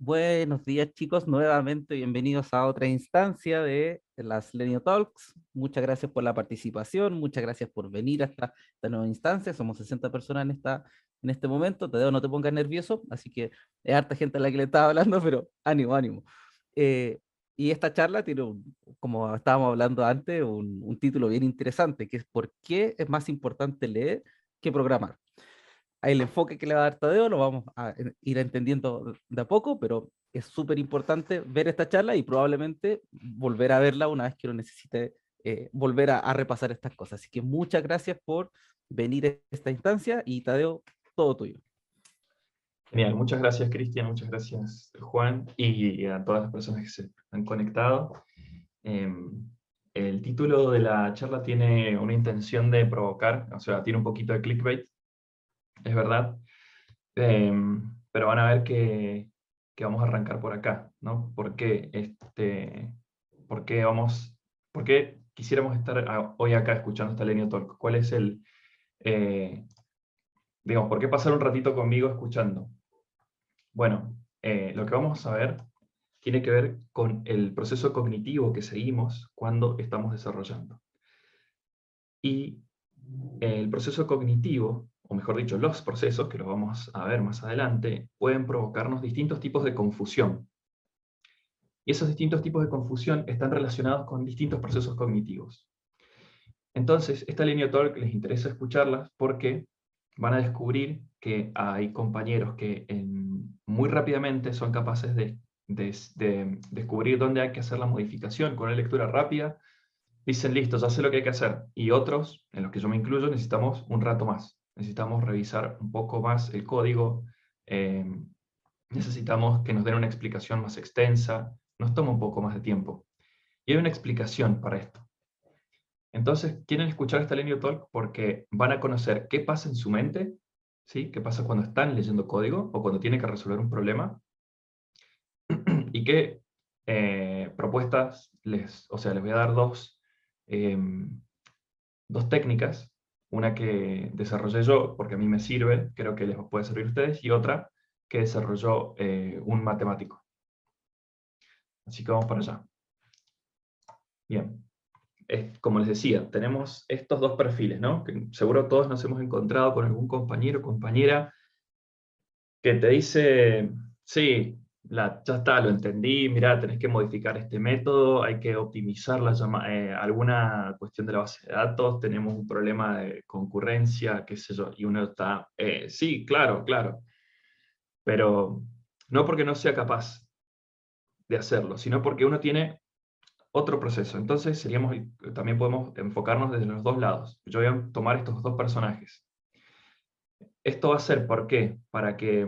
Buenos días chicos, nuevamente bienvenidos a otra instancia de las Lenio Talks. Muchas gracias por la participación, muchas gracias por venir a esta nueva instancia. Somos 60 personas en este momento. Tadeo, no te pongas nervioso, así que es harta gente a la que le estaba hablando, pero ánimo, ánimo. Eh, y esta charla tiene, como estábamos hablando antes, un título bien interesante, que es ¿por qué es más importante leer que programar? Ahí el enfoque que le va a dar Tadeo lo vamos a ir entendiendo de a poco, pero es súper importante ver esta charla y probablemente volver a verla una vez que uno necesite volver a repasar estas cosas. Así que muchas gracias por venir a esta instancia y Tadeo, todo tuyo. Genial, muchas gracias Cristian, muchas gracias Juan y a todas las personas que se han conectado. Eh, el título de la charla tiene una intención de provocar, o sea, tiene un poquito de clickbait, es verdad, eh, pero van a ver que vamos a arrancar por acá, ¿no? ¿Por qué por qué quisiéramos estar hoy acá escuchando esta Lenio Talk? ¿Cuál es eh, digamos, por qué pasar un ratito conmigo escuchando? Bueno, lo que vamos a ver tiene que ver con el proceso cognitivo que seguimos cuando estamos desarrollando. Y el proceso cognitivo, o mejor dicho, los procesos, que los vamos a ver más adelante, pueden provocarnos distintos tipos de confusión. Y esos distintos tipos de confusión están relacionados con distintos procesos cognitivos. Entonces, esta línea talk les interesa escucharlas porque van a descubrir que hay compañeros que muy rápidamente son capaces de descubrir dónde hay que hacer la modificación con una lectura rápida. Dicen, listo, ya sé lo que hay que hacer. Y otros, en los que yo me incluyo, necesitamos un rato más. Necesitamos revisar un poco más el código. eh, Necesitamos que nos den una explicación más extensa. Nos toma un poco más de tiempo. Y hay una explicación para esto. Entonces, quieren escuchar esta Lenio Talk porque van a conocer qué pasa en su mente, ¿sí? Qué pasa cuando están leyendo código o cuando tienen que resolver un problema, y qué propuestas o sea, les voy a dar dos técnicas, una que desarrollé yo porque a mí me sirve, creo que les puede servir a ustedes, y otra que desarrolló un matemático. Así que vamos para allá. Bien. Como les decía, tenemos estos dos perfiles, ¿no? Que seguro todos nos hemos encontrado con algún compañero o compañera que te dice, sí, ya está, lo entendí, mirá, tenés que modificar este método, hay que optimizar alguna cuestión de la base de datos, tenemos un problema de concurrencia, qué sé yo, y uno está, sí, claro, claro, pero no porque no sea capaz de hacerlo, sino porque uno tiene otro proceso. Entonces también podemos enfocarnos desde los dos lados. Yo voy a tomar estos dos personajes. Esto va a ser, ¿por qué? Para que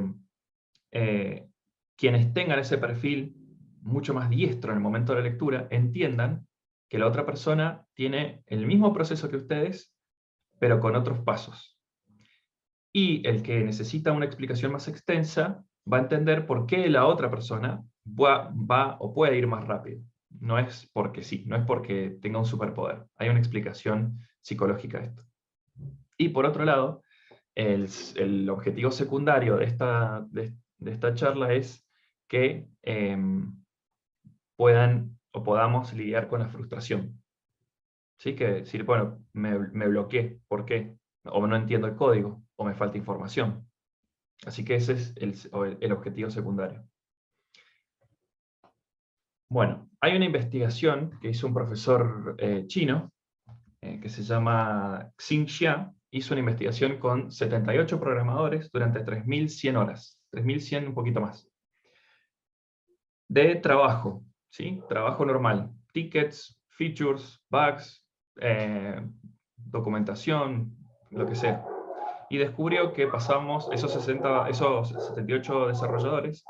quienes tengan ese perfil mucho más diestro en el momento de la lectura entiendan que la otra persona tiene el mismo proceso que ustedes, pero con otros pasos. Y el que necesita una explicación más extensa va a entender por qué la otra persona va o puede ir más rápido. No es porque sí, no es porque tenga un superpoder. Hay una explicación psicológica a esto. Y por otro lado, el objetivo secundario de esta charla es que puedan o podamos lidiar con la frustración. ¿Sí? Que decir, bueno, me bloqueé, ¿por qué? O no entiendo el código, o me falta información. Así que ese es el objetivo secundario. Bueno, hay una investigación que hizo un profesor chino, que se llama Xin Xia. Hizo una investigación con 78 programadores durante 3.100 horas, 3.100 un poquito más, de trabajo, ¿sí? Trabajo normal, tickets, features, bugs, documentación, lo que sea. Y descubrió que esos 78 desarrolladores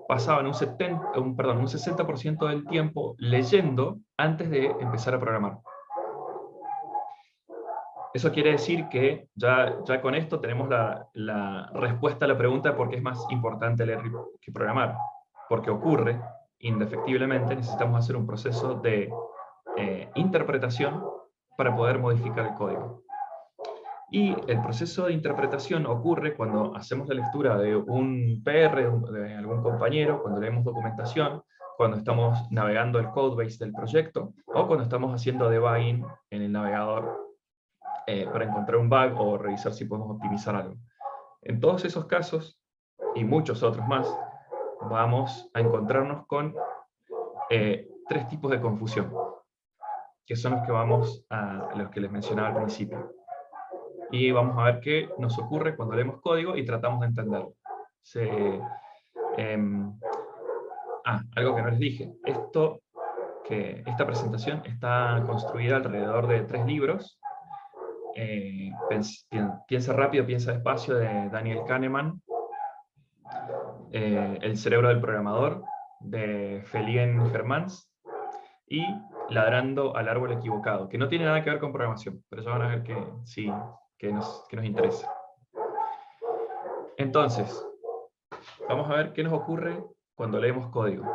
pasaban un 60% del tiempo leyendo antes de empezar a programar. Eso quiere decir que ya con esto tenemos la respuesta a la pregunta de por qué es más importante leer que programar. Porque ocurre, indefectiblemente, necesitamos hacer un proceso de interpretación para poder modificar el código. Y el proceso de interpretación ocurre cuando hacemos la lectura de un PR, de algún compañero, cuando leemos documentación, cuando estamos navegando el codebase del proyecto, o cuando estamos haciendo debugging en el navegador para encontrar un bug o revisar si podemos optimizar algo. En todos esos casos, y muchos otros más, vamos a encontrarnos con tres tipos de confusión, que son los que les mencionaba al principio. Y vamos a ver qué nos ocurre cuando leemos código y tratamos de entenderlo. Algo que no les dije. Esta presentación está construida alrededor de 3 libros. Piensa rápido, piensa despacio, de Daniel Kahneman. El cerebro del programador, de Felien Germans. Y Ladrando al árbol equivocado, que no tiene nada que ver con programación, pero ya van a ver que sí, que nos interesa. Entonces, vamos a ver qué nos ocurre cuando leemos código.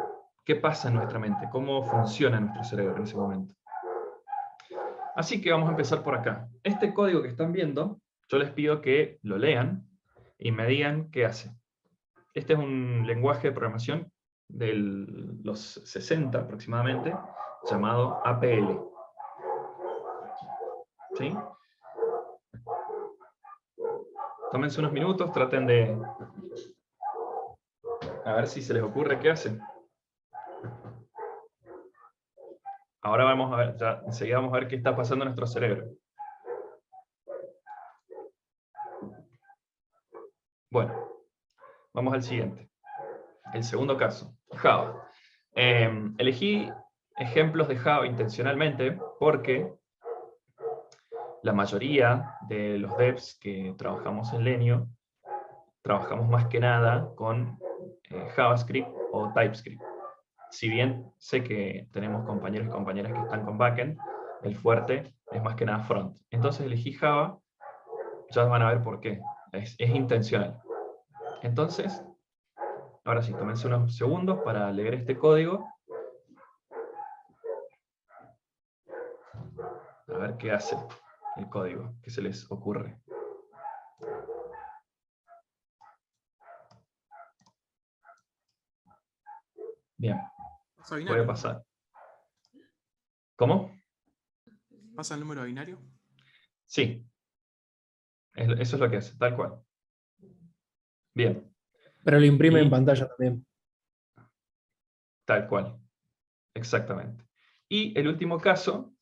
¿Qué pasa en nuestra mente? ¿Cómo funciona nuestro cerebro en ese momento? Así que vamos a empezar por acá. Este código que están viendo, yo les pido que lo lean y me digan qué hace. Este es un lenguaje de programación de los 60 aproximadamente, llamado APL. ¿Sí? Tómense unos minutos, traten de... A ver si se les ocurre qué hacen. Ahora vamos a ver, ya enseguida vamos a ver qué está pasando en nuestro cerebro. Bueno, vamos al siguiente. El segundo caso, Java. Elegí ejemplos de Java intencionalmente porque la mayoría de los devs que trabajamos en Lenio trabajamos más que nada con JavaScript o TypeScript. Si bien sé que tenemos compañeros y compañeras que están con backend, el fuerte es más que nada front. Entonces elegí Java, ya van a ver por qué. Es intencional. Entonces, ahora sí, tómense unos segundos para leer este código. A ver qué hace el código, qué se les ocurre. Bien, ¿Pasa voy a binario? pasar. ¿Cómo? ¿Pasa el número binario? Sí, eso es lo que hace, tal cual. Bien. Pero lo imprime Y en pantalla también. tal cual, exactamente. Y el último caso,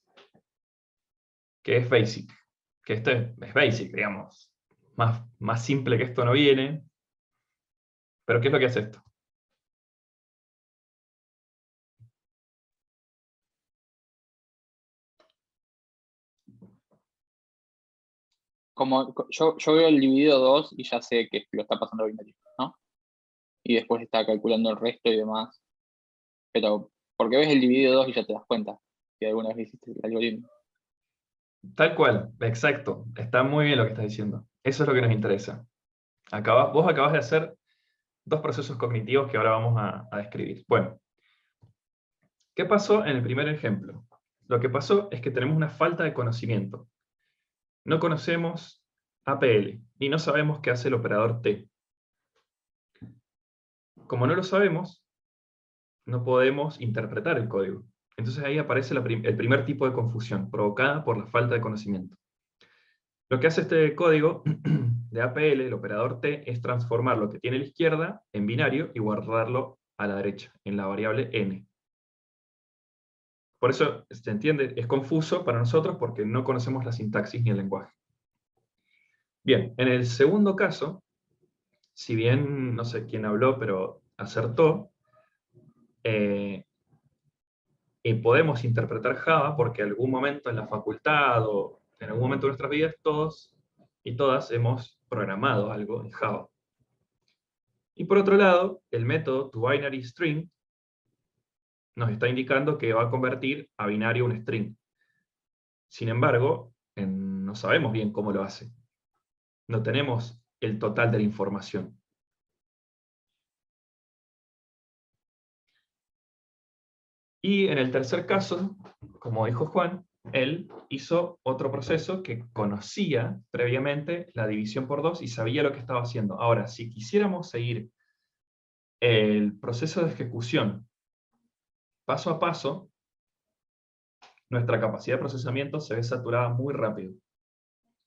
que es basic, que esto es basic, digamos. Más simple que esto no viene. Pero ¿qué es lo que hace esto? Como yo veo el dividido 2 y ya sé que lo está pasando binario, ¿no? Y después está calculando el resto y demás. Pero, porque ves el dividido 2 y ya te das cuenta que alguna vez hiciste el algoritmo. Tal cual, exacto. Está muy bien lo que estás diciendo. Eso es lo que nos interesa. Vos acabas de hacer 2 procesos cognitivos que ahora vamos a describir. Bueno, ¿qué pasó en el primer ejemplo? Lo que pasó es que tenemos una falta de conocimiento. No conocemos APL y no sabemos qué hace el operador T. Como no lo sabemos, no podemos interpretar el código. Entonces ahí aparece el primer tipo de confusión, provocada por la falta de conocimiento. Lo que hace este código de APL, el operador T, es transformar lo que tiene a la izquierda en binario y guardarlo a la derecha, en la variable n. Por eso, ¿se entiende? Es confuso para nosotros porque no conocemos la sintaxis ni el lenguaje. Bien, en el segundo caso, si bien no sé quién habló, pero acertó, y podemos interpretar Java porque en algún momento en la facultad o en algún momento de nuestras vidas todos y todas hemos programado algo en Java. Y por otro lado, el método toBinaryString nos está indicando que va a convertir a binario un string. Sin embargo, no sabemos bien cómo lo hace. No tenemos el total de la información. Y en el tercer caso, como dijo Juan, él hizo otro proceso que conocía previamente la división por 2 y sabía lo que estaba haciendo. Ahora, si quisiéramos seguir el proceso de ejecución paso a paso, nuestra capacidad de procesamiento se ve saturada muy rápido.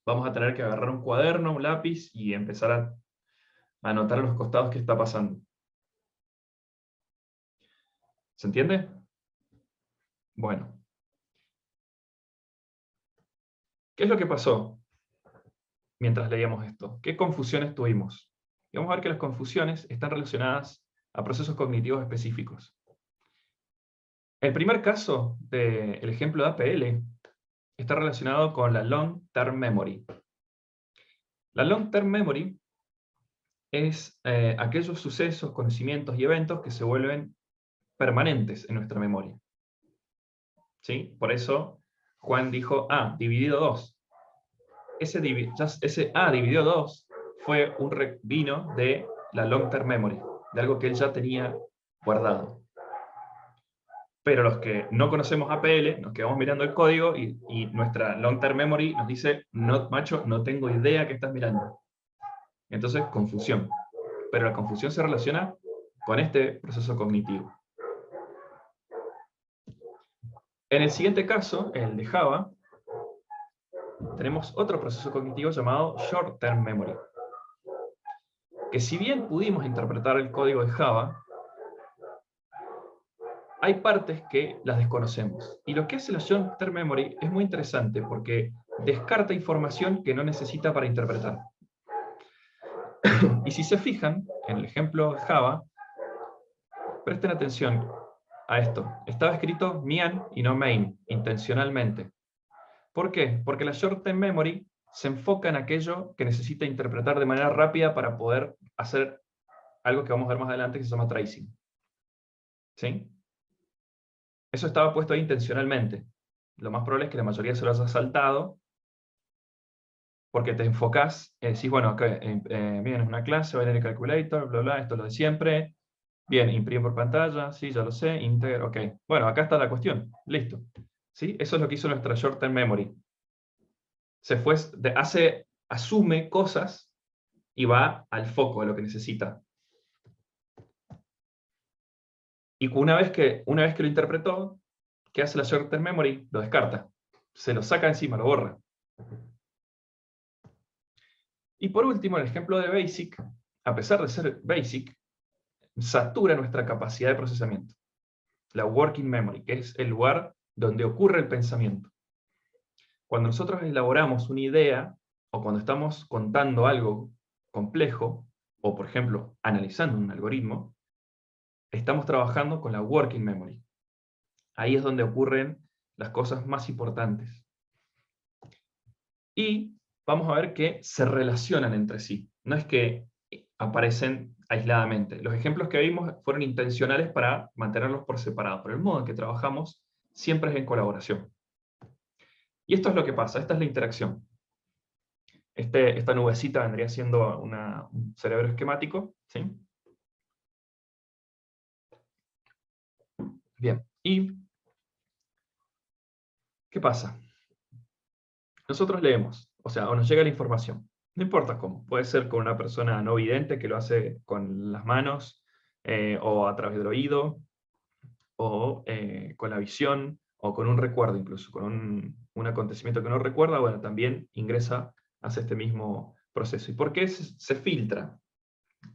Vamos a tener que agarrar un cuaderno, un lápiz y empezar a anotar a los costados qué está pasando. ¿Se entiende? Bueno. ¿Qué es lo que pasó mientras leíamos esto? ¿Qué confusiones tuvimos? Y vamos a ver que las confusiones están relacionadas a procesos cognitivos específicos. El primer caso del ejemplo de APL está relacionado con la Long Term Memory. La Long Term Memory es aquellos sucesos, conocimientos y eventos que se vuelven permanentes en nuestra memoria. ¿Sí? Por eso Juan dijo A dividido 2. Ese A dividido 2 fue vino de la Long Term Memory, de algo que él ya tenía guardado. Pero los que no conocemos APL, nos quedamos mirando el código y nuestra Long Term Memory nos dice, no, macho, no tengo idea qué estás mirando. Entonces, confusión. Pero la confusión se relaciona con este proceso cognitivo. En el siguiente caso, el de Java, tenemos otro proceso cognitivo llamado Short Term Memory. Que si bien pudimos interpretar el código de Java, hay partes que las desconocemos. Y lo que hace la Short Term Memory es muy interesante porque descarta información que no necesita para interpretar. Y si se fijan, en el ejemplo de Java, presten atención a esto. Estaba escrito mian y no main, intencionalmente. ¿Por qué? Porque la Short Term Memory se enfoca en aquello que necesita interpretar de manera rápida para poder hacer algo que vamos a ver más adelante que se llama tracing. ¿Sí? Eso estaba puesto ahí intencionalmente. Lo más probable es que la mayoría se lo haya saltado porque te enfocás, decís, bueno, bien, es una clase, binary calculator, bla, bla, esto es lo de siempre. Bien, imprime por pantalla, sí, ya lo sé, integer, ok. Bueno, acá está la cuestión, listo. ¿Sí? Eso es lo que hizo nuestra Short Term Memory. Asume cosas y va al foco de lo que necesita. Y una vez que lo interpretó, ¿qué hace la Short Term Memory? Lo descarta. Se lo saca encima, lo borra. Y por último, el ejemplo de BASIC, a pesar de ser BASIC, satura nuestra capacidad de procesamiento. La Working Memory, que es el lugar donde ocurre el pensamiento. Cuando nosotros elaboramos una idea, o cuando estamos contando algo complejo, o por ejemplo, analizando un algoritmo, estamos trabajando con la Working Memory. Ahí es donde ocurren las cosas más importantes. Y vamos a ver que se relacionan entre sí. No es que aparecen aisladamente. Los ejemplos que vimos fueron intencionales para mantenerlos por separado, pero el modo en que trabajamos siempre es en colaboración. Y esto es lo que pasa, esta es la interacción. Esta nubecita vendría siendo un cerebro esquemático, ¿sí? Bien, ¿y qué pasa? Nosotros leemos, o nos llega la información. No importa cómo, puede ser con una persona no vidente que lo hace con las manos, o a través del oído, o con la visión, o con un recuerdo incluso, con un acontecimiento que no recuerda, bueno, también ingresa hacia este mismo proceso. ¿Y por qué se filtra?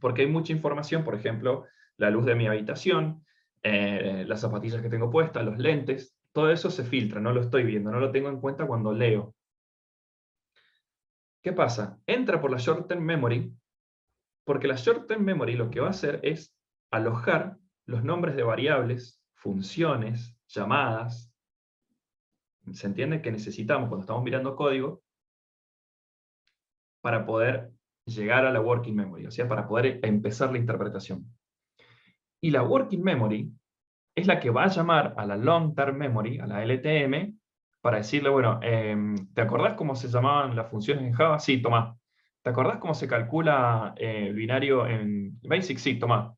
Porque hay mucha información, por ejemplo, la luz de mi habitación, las zapatillas que tengo puestas, los lentes, todo eso se filtra, no lo estoy viendo, no lo tengo en cuenta cuando leo. ¿Qué pasa? Entra por la Short Term Memory, porque la Short Term Memory lo que va a hacer es alojar los nombres de variables, funciones, llamadas. ¿Se entiende? Que necesitamos cuando estamos mirando código para poder llegar a la Working Memory, o sea, para poder empezar la interpretación. Y la Working Memory es la que va a llamar a la Long Term Memory, a la LTM, para decirle, bueno, ¿te acordás cómo se llamaban las funciones en Java? Sí, tomá. ¿Te acordás cómo se calcula el binario en BASIC? Sí, tomá.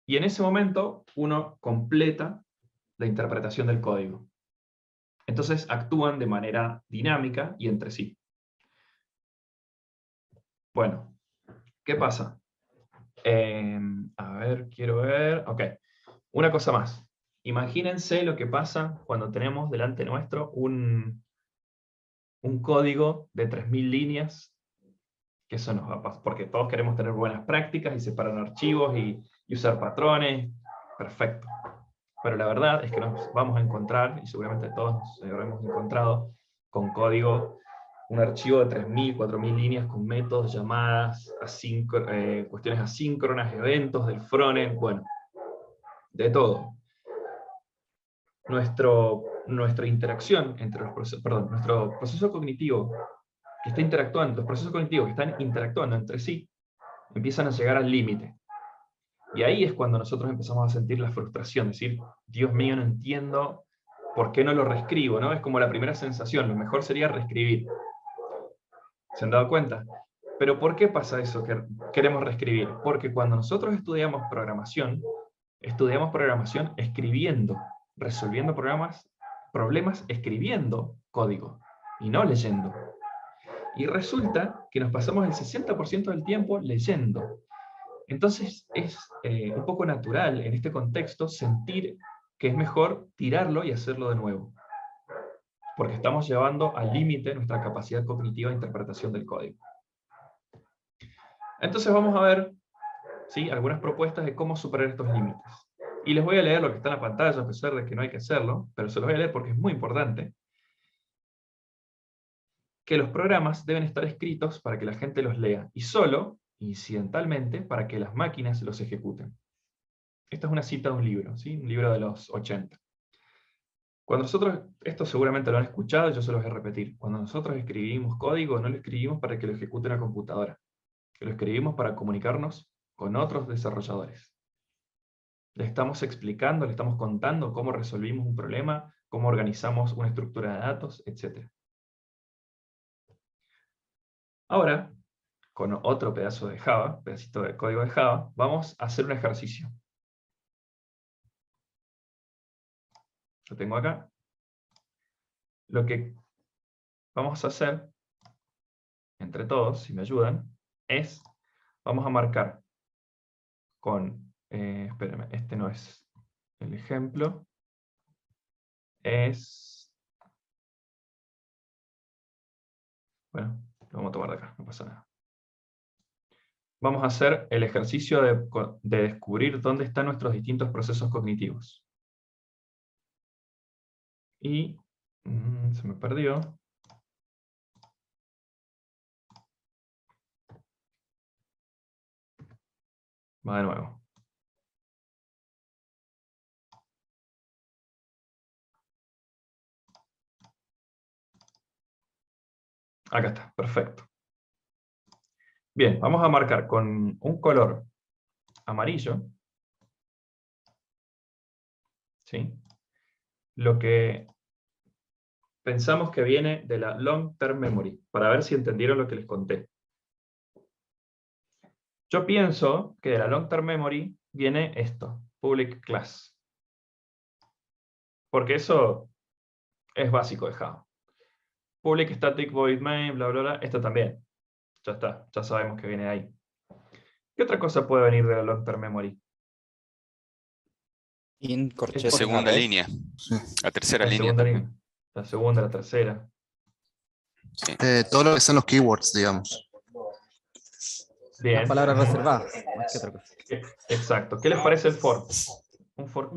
Y en ese momento uno completa la interpretación del código. Entonces actúan de manera dinámica y entre sí. Bueno, ¿qué pasa? A ver, quiero ver. Ok, una cosa más. Imagínense lo que pasa cuando tenemos delante nuestro un código de 3000 líneas, que eso nos va a pasar, porque todos queremos tener buenas prácticas y separar archivos y usar patrones. Perfecto. Pero la verdad es que nos vamos a encontrar, y seguramente todos nos habremos encontrado, con código, un archivo de 3000, 4000 líneas con métodos, llamadas, cuestiones asíncronas, eventos del frontend, bueno, de todo. Nuestra interacción entre los procesos, perdón, nuestro proceso cognitivo que está interactuando, los procesos cognitivos que están interactuando entre sí, empiezan a llegar al límite. Y ahí es cuando nosotros empezamos a sentir la frustración, decir, Dios mío, no entiendo por qué no lo reescribo, ¿no? Es como la primera sensación, lo mejor sería reescribir. ¿Se han dado cuenta? Pero ¿por qué pasa eso que queremos reescribir? Porque cuando nosotros estudiamos programación escribiendo, resolviendo problemas escribiendo código, y no leyendo. Y resulta que nos pasamos el 60% del tiempo leyendo. Entonces es un poco natural en este contexto sentir que es mejor tirarlo y hacerlo de nuevo. Porque estamos llevando al límite nuestra capacidad cognitiva de interpretación del código. Entonces vamos a ver, ¿sí?, algunas propuestas de cómo superar estos límites. Y les voy a leer lo que está en la pantalla, a pesar de que no hay que hacerlo, pero se los voy a leer porque es muy importante. Que los programas deben estar escritos para que la gente los lea, y solo, incidentalmente, para que las máquinas los ejecuten. Esta es una cita de un libro, ¿sí?, un libro de los 80. Cuando nosotros, esto seguramente lo han escuchado, yo se los voy a repetir. Cuando nosotros escribimos código, no lo escribimos para que lo ejecute una computadora. Lo escribimos para comunicarnos con otros desarrolladores. Le estamos explicando, le estamos contando cómo resolvimos un problema, cómo organizamos una estructura de datos, etc. Ahora, con otro pedazo de Java, pedacito de código de Java, vamos a hacer un ejercicio. Lo tengo acá. Lo que vamos a hacer, entre todos, si me ayudan, es, vamos a marcar con, espérenme, este no es el ejemplo, es, bueno, lo vamos a tomar de acá, no pasa nada. Vamos a hacer el ejercicio de descubrir dónde están nuestros distintos procesos cognitivos. Y se me perdió. Va de nuevo. Acá está, perfecto. Bien, vamos a marcar con un color amarillo, ¿sí?, lo que pensamos que viene de la Long Term Memory, para ver si entendieron lo que les conté. Yo pienso que de la Long Term Memory viene esto, Public Class. Porque eso es básico de Java. Public Static Void Main, bla, bla, bla, esto también. Ya está, ya sabemos que viene de ahí. ¿Qué otra cosa puede venir de la Long Term Memory? La segunda línea. La tercera La línea segunda también. línea. La segunda, la tercera. Sí. Todo lo que son los keywords, digamos. Bien. Las palabras reservadas, más que otra cosa. Exacto. ¿Qué les parece el for? Un for,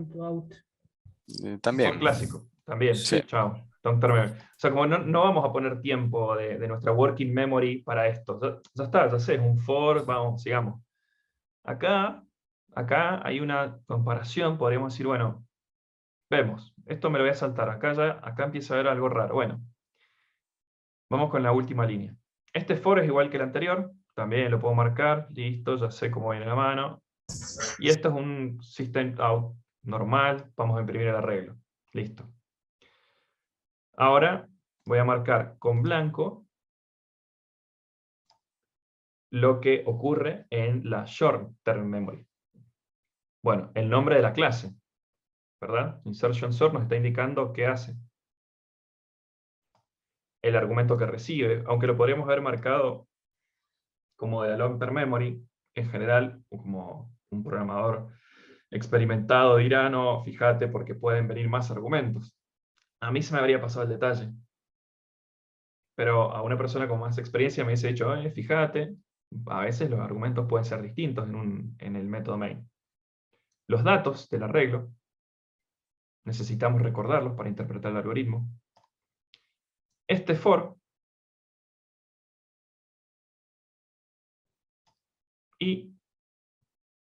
También. for clásico. También. Sí. Chao. Long term memory. O sea, como no vamos a poner tiempo de nuestra working memory para esto. Ya está, ya sé, es un for, vamos, sigamos. Acá hay una comparación, podríamos decir, bueno, vemos, esto me lo voy a saltar, acá empieza a haber algo raro. Bueno, vamos con la última línea. Este for es igual que el anterior, también lo puedo marcar, listo, ya sé cómo viene la mano. Y esto es un system out normal, vamos a imprimir el arreglo. Listo. Ahora voy a marcar con blanco lo que ocurre en la short term memory. Bueno, el nombre de la clase, ¿verdad? Insertion sort nos está indicando qué hace. el argumento que recibe, aunque lo podríamos haber marcado como de long-term memory, en general, como un programador experimentado dirá, no, fíjate porque pueden venir más argumentos. A mí se me habría pasado el detalle. Pero a una persona con más experiencia me hubiese dicho, fíjate, a veces los argumentos pueden ser distintos en el método main. Los datos del arreglo, necesitamos recordarlos para interpretar el algoritmo. Este for, y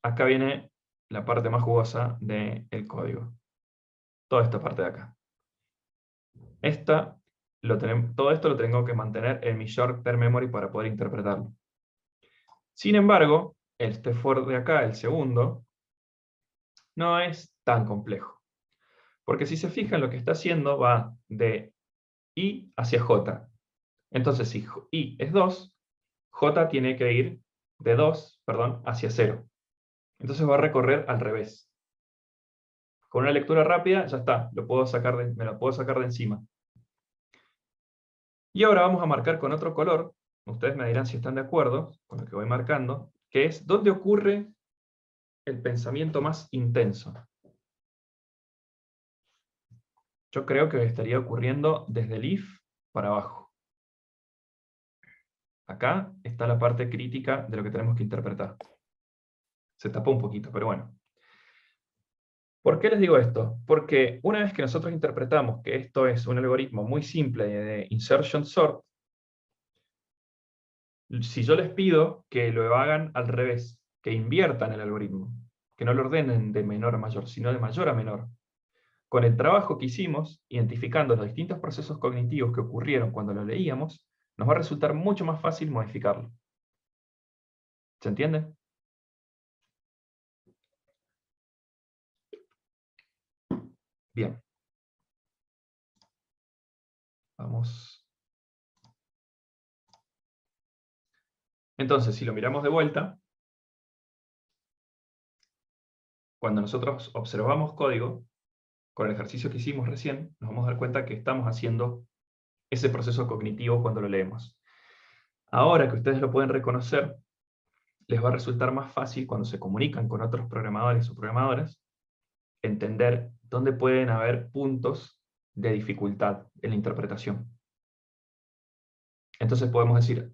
acá viene la parte más jugosa del código. Toda esta parte de acá. Todo esto lo tengo que mantener en mi short-term memory para poder interpretarlo. Sin embargo, este for de acá, el segundo, no es tan complejo. Porque si se fijan, lo que está haciendo va de I hacia J. Entonces, si I es 2, J tiene que ir de 2, hacia 0. Entonces va a recorrer al revés. Con una lectura rápida, ya está, me lo puedo sacar de encima. Y ahora vamos a marcar con otro color, ustedes me dirán si están de acuerdo con lo que voy marcando, que es dónde ocurre el pensamiento más intenso. Yo creo que estaría ocurriendo desde el if para abajo. Acá está la parte crítica de lo que tenemos que interpretar. Se tapó un poquito, pero bueno. ¿Por qué les digo esto? Porque una vez que nosotros interpretamos que esto es un algoritmo muy simple de insertion sort, si yo les pido que lo hagan al revés, que inviertan el algoritmo, que no lo ordenen de menor a mayor, sino de mayor a menor, con el trabajo que hicimos, identificando los distintos procesos cognitivos que ocurrieron cuando lo leíamos, nos va a resultar mucho más fácil modificarlo. ¿Se entiende? Bien. Vamos. Entonces, si lo miramos de vuelta, cuando nosotros observamos código, con el ejercicio que hicimos recién, nos vamos a dar cuenta que estamos haciendo ese proceso cognitivo cuando lo leemos. Ahora que ustedes lo pueden reconocer, les va a resultar más fácil cuando se comunican con otros programadores o programadoras, entender dónde pueden haber puntos de dificultad en la interpretación. Entonces podemos decir,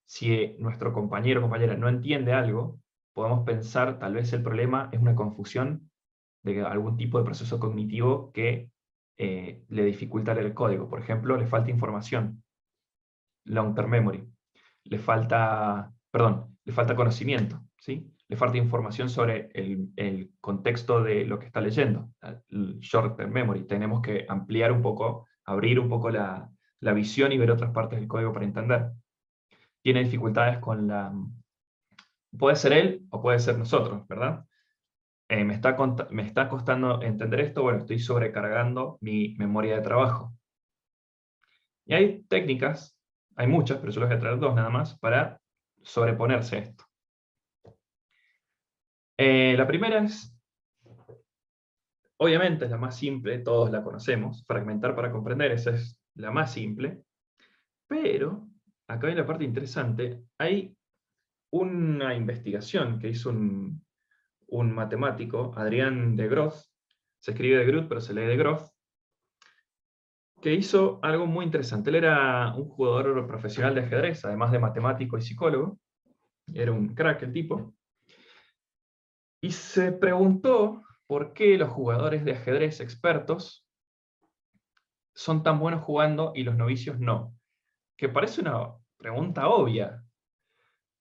si nuestro compañero o compañera no entiende algo, podemos pensar tal vez el problema es una confusión de algún tipo de proceso cognitivo que le dificulta el código. Por ejemplo, le falta información, long-term memory, le falta conocimiento, ¿sí? Le falta información sobre el contexto de lo que está leyendo, el short-term memory. Tenemos que ampliar un poco, abrir un poco la visión y ver otras partes del código para entender. Tiene dificultades con la... Puede ser él o puede ser nosotros, ¿verdad? Me está costando entender esto, bueno, estoy sobrecargando mi memoria de trabajo. Y hay técnicas, hay muchas, pero yo les voy a traer dos nada más, para sobreponerse a esto. La primera es, obviamente es la más simple, todos la conocemos, fragmentar para comprender, esa es la más simple, pero, acá viene la parte interesante, hay una investigación que hizo un matemático, Adrián de Groot, se escribe de Groot, pero se lee de Groot, que hizo algo muy interesante. Él era un jugador profesional de ajedrez, además de matemático y psicólogo, era un crack el tipo, y se preguntó por qué los jugadores de ajedrez expertos son tan buenos jugando y los novicios no. Que parece una pregunta obvia,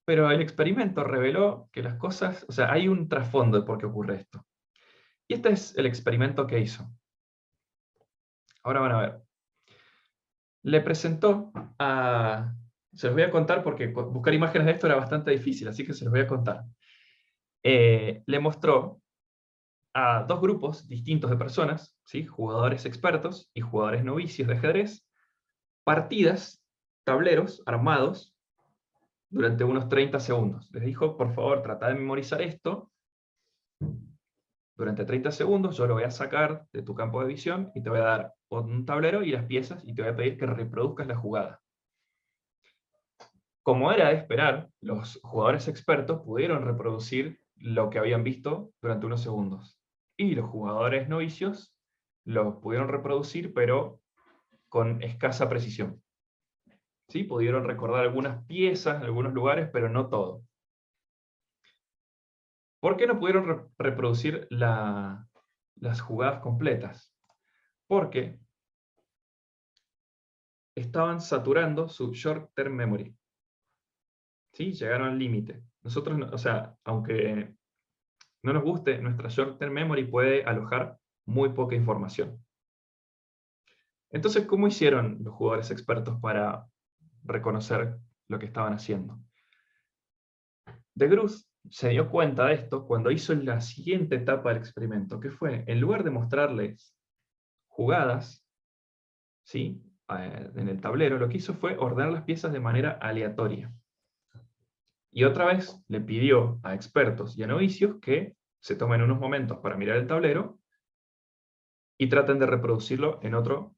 pero el experimento reveló que las cosas, o sea, hay un trasfondo de por qué ocurre esto. Y este es el experimento que hizo. Ahora van a ver. Le presentó a... Se los voy a contar porque buscar imágenes de esto era bastante difícil, así que se los voy a contar. Le mostró a dos grupos distintos de personas, ¿sí? Jugadores expertos y jugadores novicios de ajedrez, partidas, tableros armados durante unos 30 segundos. Les dijo, por favor, trata de memorizar esto durante 30 segundos yo lo voy a sacar de tu campo de visión y te voy a dar un tablero y las piezas y te voy a pedir que reproduzcas la jugada. Como era de esperar, los jugadores expertos pudieron reproducir lo que habían visto durante unos segundos. Y los jugadores novicios lo pudieron reproducir, pero con escasa precisión. ¿Sí? Pudieron recordar algunas piezas, algunos lugares, pero no todo. ¿Por qué no pudieron reproducir las jugadas completas? Porque estaban saturando su short-term memory. ¿Sí? Llegaron al límite. Nosotros, o sea, aunque no nos guste, nuestra short-term memory puede alojar muy poca información. Entonces, ¿cómo hicieron los jugadores expertos para reconocer lo que estaban haciendo? De Groot se dio cuenta de esto cuando hizo la siguiente etapa del experimento, que fue, en lugar de mostrarles jugadas, ¿sí?, en el tablero, lo que hizo fue ordenar las piezas de manera aleatoria. Y otra vez le pidió a expertos y a novicios que se tomen unos momentos para mirar el tablero y traten de reproducirlo en otro,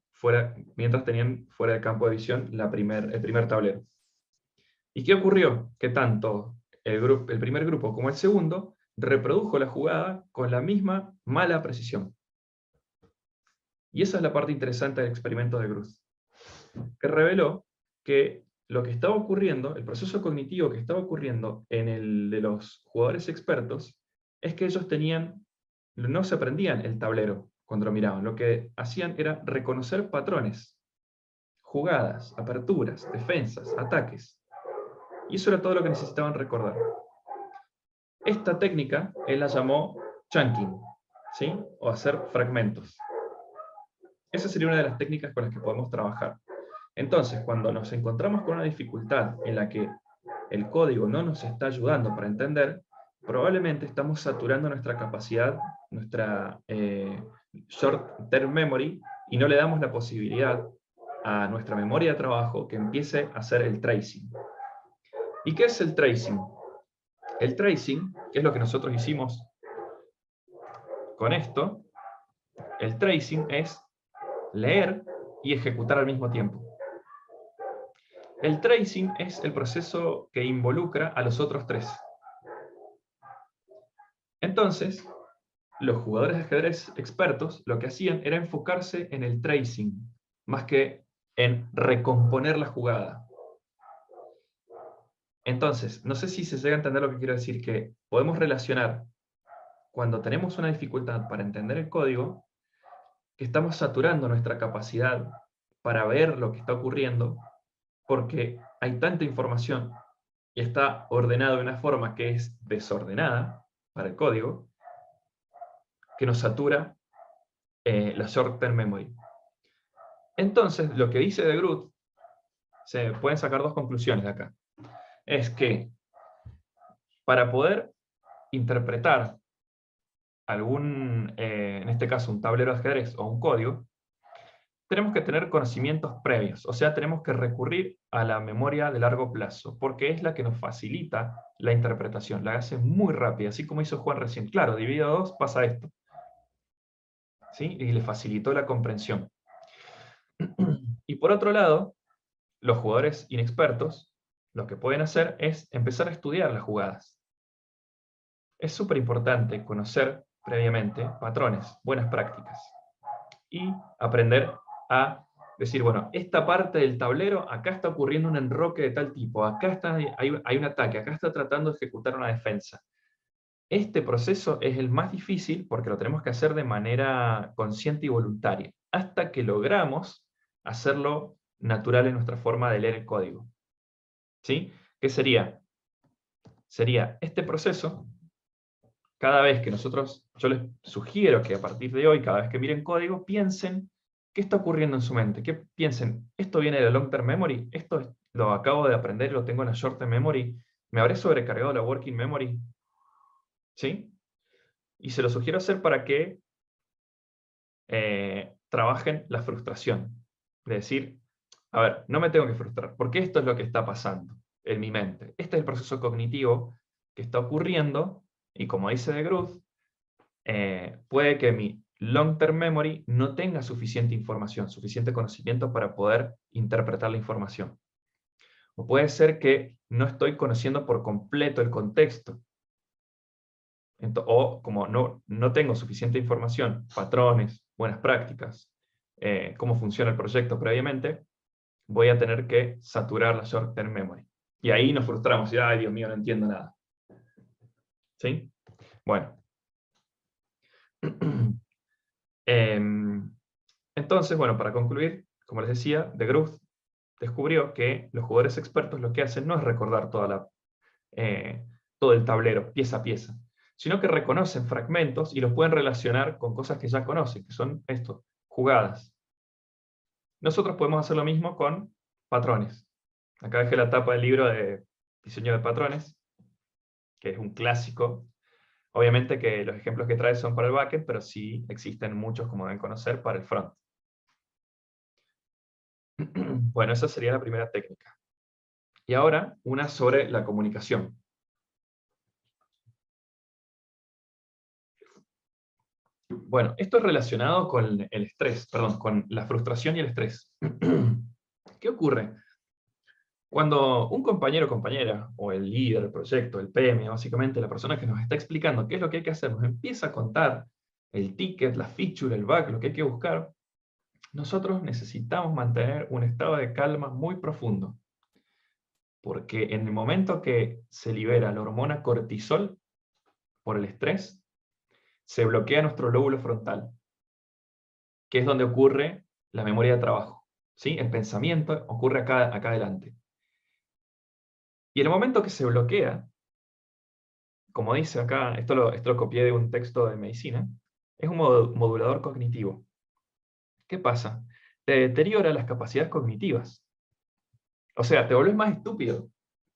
mientras tenían fuera del campo de visión el primer tablero. ¿Y qué ocurrió? Que tanto el primer grupo como el segundo reprodujo la jugada con la misma mala precisión. Y esa es la parte interesante del experimento de Groot, que reveló que lo que estaba ocurriendo, el proceso cognitivo que estaba ocurriendo en el de los jugadores expertos, es que ellos no se aprendían el tablero cuando lo miraban. Lo que hacían era reconocer patrones, jugadas, aperturas, defensas, ataques. Y eso era todo lo que necesitaban recordar. Esta técnica él la llamó chunking, ¿sí?, o hacer fragmentos. Esa sería una de las técnicas con las que podemos trabajar. Entonces, cuando nos encontramos con una dificultad en la que el código no nos está ayudando para entender, probablemente estamos saturando nuestra capacidad, nuestra short-term memory, y no le damos la posibilidad a nuestra memoria de trabajo que empiece a hacer el tracing. ¿Y qué es el tracing? El tracing, que es lo que nosotros hicimos con esto, el tracing es leer y ejecutar al mismo tiempo. El tracing es el proceso que involucra a los otros tres. Entonces, los jugadores de ajedrez expertos lo que hacían era enfocarse en el tracing, más que en recomponer la jugada. Entonces, no sé si se llega a entender lo que quiero decir, que podemos relacionar cuando tenemos una dificultad para entender el código, que estamos saturando nuestra capacidad para ver lo que está ocurriendo, porque hay tanta información y está ordenado de una forma que es desordenada para el código, que nos satura la short-term memory. Entonces, lo que dice de Groot, se pueden sacar dos conclusiones de acá. Es que para poder interpretar en este caso un tablero de ajedrez o un código, tenemos que tener conocimientos previos, o sea, tenemos que recurrir a la memoria de largo plazo, porque es la que nos facilita la interpretación, la hace muy rápida, así como hizo Juan recién. Claro, dividido a 2 pasa esto, ¿sí? Y le facilitó la comprensión. Y por otro lado, los jugadores inexpertos, lo que pueden hacer es empezar a estudiar las jugadas. Es súper importante conocer previamente patrones, buenas prácticas, y aprender a decir, bueno, esta parte del tablero, acá está ocurriendo un enroque de tal tipo, acá hay un ataque, acá está tratando de ejecutar una defensa. Este proceso es el más difícil porque lo tenemos que hacer de manera consciente y voluntaria, hasta que logramos hacerlo natural en nuestra forma de leer el código. ¿Sí? ¿Qué sería? Sería este proceso, cada vez que yo les sugiero que a partir de hoy, cada vez que miren código, piensen qué está ocurriendo en su mente. Que piensen, ¿esto viene de la long-term memory? ¿Esto lo acabo de aprender y lo tengo en la short-term memory? ¿Me habré sobrecargado la working memory? ¿Sí? Y se lo sugiero hacer para que trabajen la frustración. De decir, a ver, no me tengo que frustrar, porque esto es lo que está pasando en mi mente. Este es el proceso cognitivo que está ocurriendo, y como dice de Groot, puede que mi long-term memory no tenga suficiente información, suficiente conocimiento para poder interpretar la información. O puede ser que no estoy conociendo por completo el contexto. O como no tengo suficiente información, patrones, buenas prácticas, cómo funciona el proyecto previamente, voy a tener que saturar la short-term memory. Y ahí nos frustramos, y ay, Dios mío, no entiendo nada. ¿Sí? Bueno. Entonces, bueno, para concluir, como les decía, de Groove descubrió que los jugadores expertos lo que hacen no es recordar todo el tablero, pieza a pieza, sino que reconocen fragmentos y los pueden relacionar con cosas que ya conocen, que son esto, jugadas. Nosotros podemos hacer lo mismo con patrones. Acá dejé la tapa del libro de diseño de patrones, que es un clásico. Obviamente que los ejemplos que trae son para el backend, pero sí existen muchos, como deben conocer, para el front. Bueno, esa sería la primera técnica. Y ahora, una sobre la comunicación. Bueno, esto es relacionado con el estrés, perdón, con la frustración y el estrés. ¿Qué ocurre? Cuando un compañero o compañera, o el líder del proyecto, el PM, básicamente la persona que nos está explicando qué es lo que hay que hacer, nos empieza a contar el ticket, la feature, el bug, lo que hay que buscar, nosotros necesitamos mantener un estado de calma muy profundo. Porque en el momento que se libera la hormona cortisol por el estrés, se bloquea nuestro lóbulo frontal, que es donde ocurre la memoria de trabajo. ¿Sí? El pensamiento ocurre acá adelante. Y en el momento que se bloquea, como dice acá, esto lo copié de un texto de medicina, es un modulador cognitivo. ¿Qué pasa? Te deteriora las capacidades cognitivas. O sea, te volvés más estúpido,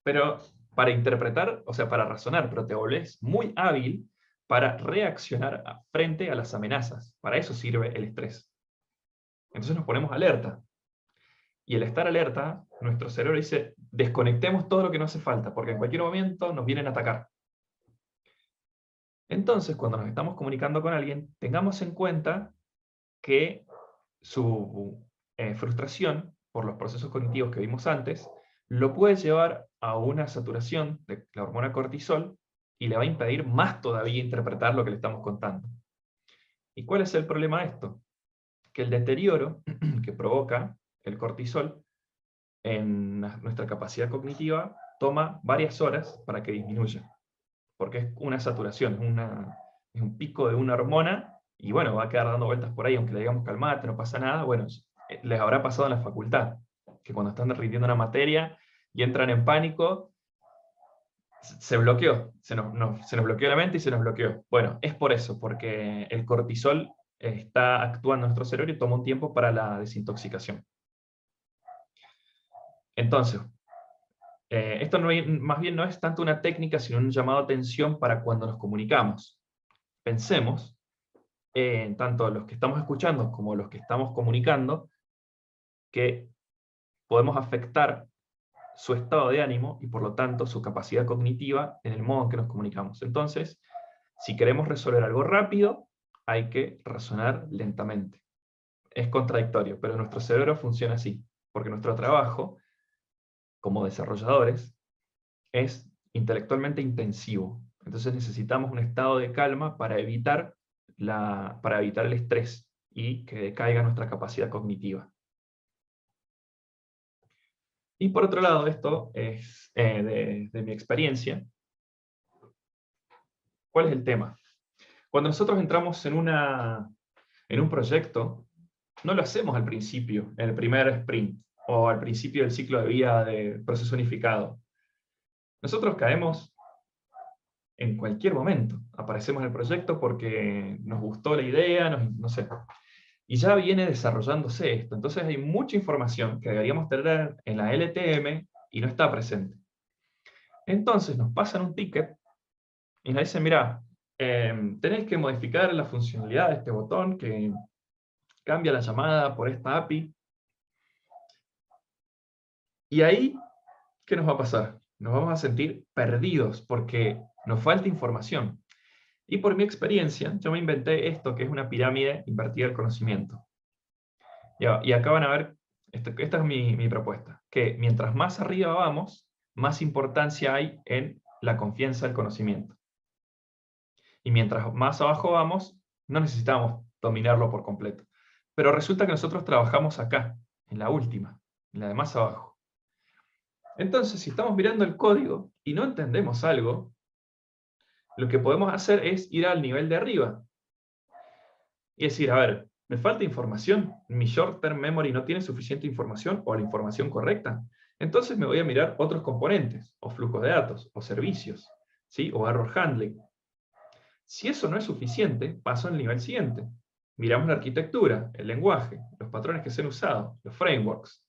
pero para interpretar, o sea, para razonar, pero te volvés muy hábil para reaccionar frente a las amenazas. Para eso sirve el estrés. Entonces nos ponemos alerta. Y el estar alerta, nuestro cerebro dice, desconectemos todo lo que no hace falta, porque en cualquier momento nos vienen a atacar. Entonces, cuando nos estamos comunicando con alguien, tengamos en cuenta que su frustración por los procesos cognitivos que vimos antes, lo puede llevar a una saturación de la hormona cortisol y le va a impedir más todavía interpretar lo que le estamos contando. ¿Y cuál es el problema de esto? Que el deterioro que provoca el cortisol en nuestra capacidad cognitiva toma varias horas para que disminuya. Porque es una saturación, es un pico de una hormona, y bueno, va a quedar dando vueltas por ahí, aunque le digamos calmate, no pasa nada. Bueno, les habrá pasado en la facultad, que cuando están rindiendo una materia y entran en pánico, se bloqueó, se nos bloqueó la mente y se nos bloqueó. Bueno, es por eso, porque el cortisol está actuando en nuestro cerebro y toma un tiempo para la desintoxicación. Entonces, esto más bien no es tanto una técnica, sino un llamado a atención para cuando nos comunicamos. Pensemos, tanto los que estamos escuchando como los que estamos comunicando, que podemos afectar su estado de ánimo y por lo tanto su capacidad cognitiva en el modo en que nos comunicamos. Entonces, si queremos resolver algo rápido, hay que razonar lentamente. Es contradictorio, pero nuestro cerebro funciona así, porque nuestro trabajo como desarrolladores es intelectualmente intensivo. Entonces necesitamos un estado de calma para evitar el estrés y que decaiga nuestra capacidad cognitiva. Y por otro lado, esto es de mi experiencia. ¿Cuál es el tema? Cuando nosotros entramos en un proyecto, no lo hacemos al principio, en el primer sprint, o al principio del ciclo de vida del proceso unificado. Nosotros caemos en cualquier momento. Aparecemos en el proyecto porque nos gustó la idea, no sé. Y ya viene desarrollándose esto. Entonces hay mucha información que deberíamos tener en la LTM y no está presente. Entonces nos pasan un ticket y nos dicen, mirá, tenéis que modificar la funcionalidad de este botón que cambia la llamada por esta API. Y ahí, ¿qué nos va a pasar? Nos vamos a sentir perdidos porque nos falta información. Y por mi experiencia, yo me inventé esto, que es una pirámide invertida del conocimiento. Y acá van a ver, esta es mi propuesta, que mientras más arriba vamos, más importancia hay en la confianza del conocimiento. Y mientras más abajo vamos, no necesitamos dominarlo por completo. Pero resulta que nosotros trabajamos acá, en la última, en la de más abajo. Entonces, si estamos mirando el código y no entendemos algo, lo que podemos hacer es ir al nivel de arriba. Y decir, a ver, me falta información, mi short-term memory no tiene suficiente información o la información correcta. Entonces me voy a mirar otros componentes, o flujos de datos, o servicios, ¿sí? O error handling. Si eso no es suficiente, paso al nivel siguiente. Miramos la arquitectura, el lenguaje, los patrones que se han usado, los frameworks.